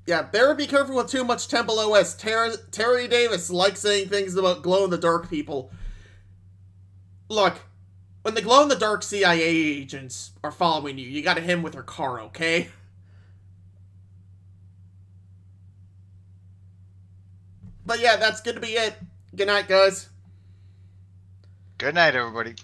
Yeah, better be careful with too much Temple OS. Terry Davis likes saying things about glow-in-the-dark people. Look, when the glow-in-the-dark CIA agents are following you, you gotta hit them with your car, okay? But yeah, that's gonna be it. Good night, guys. Good night, everybody.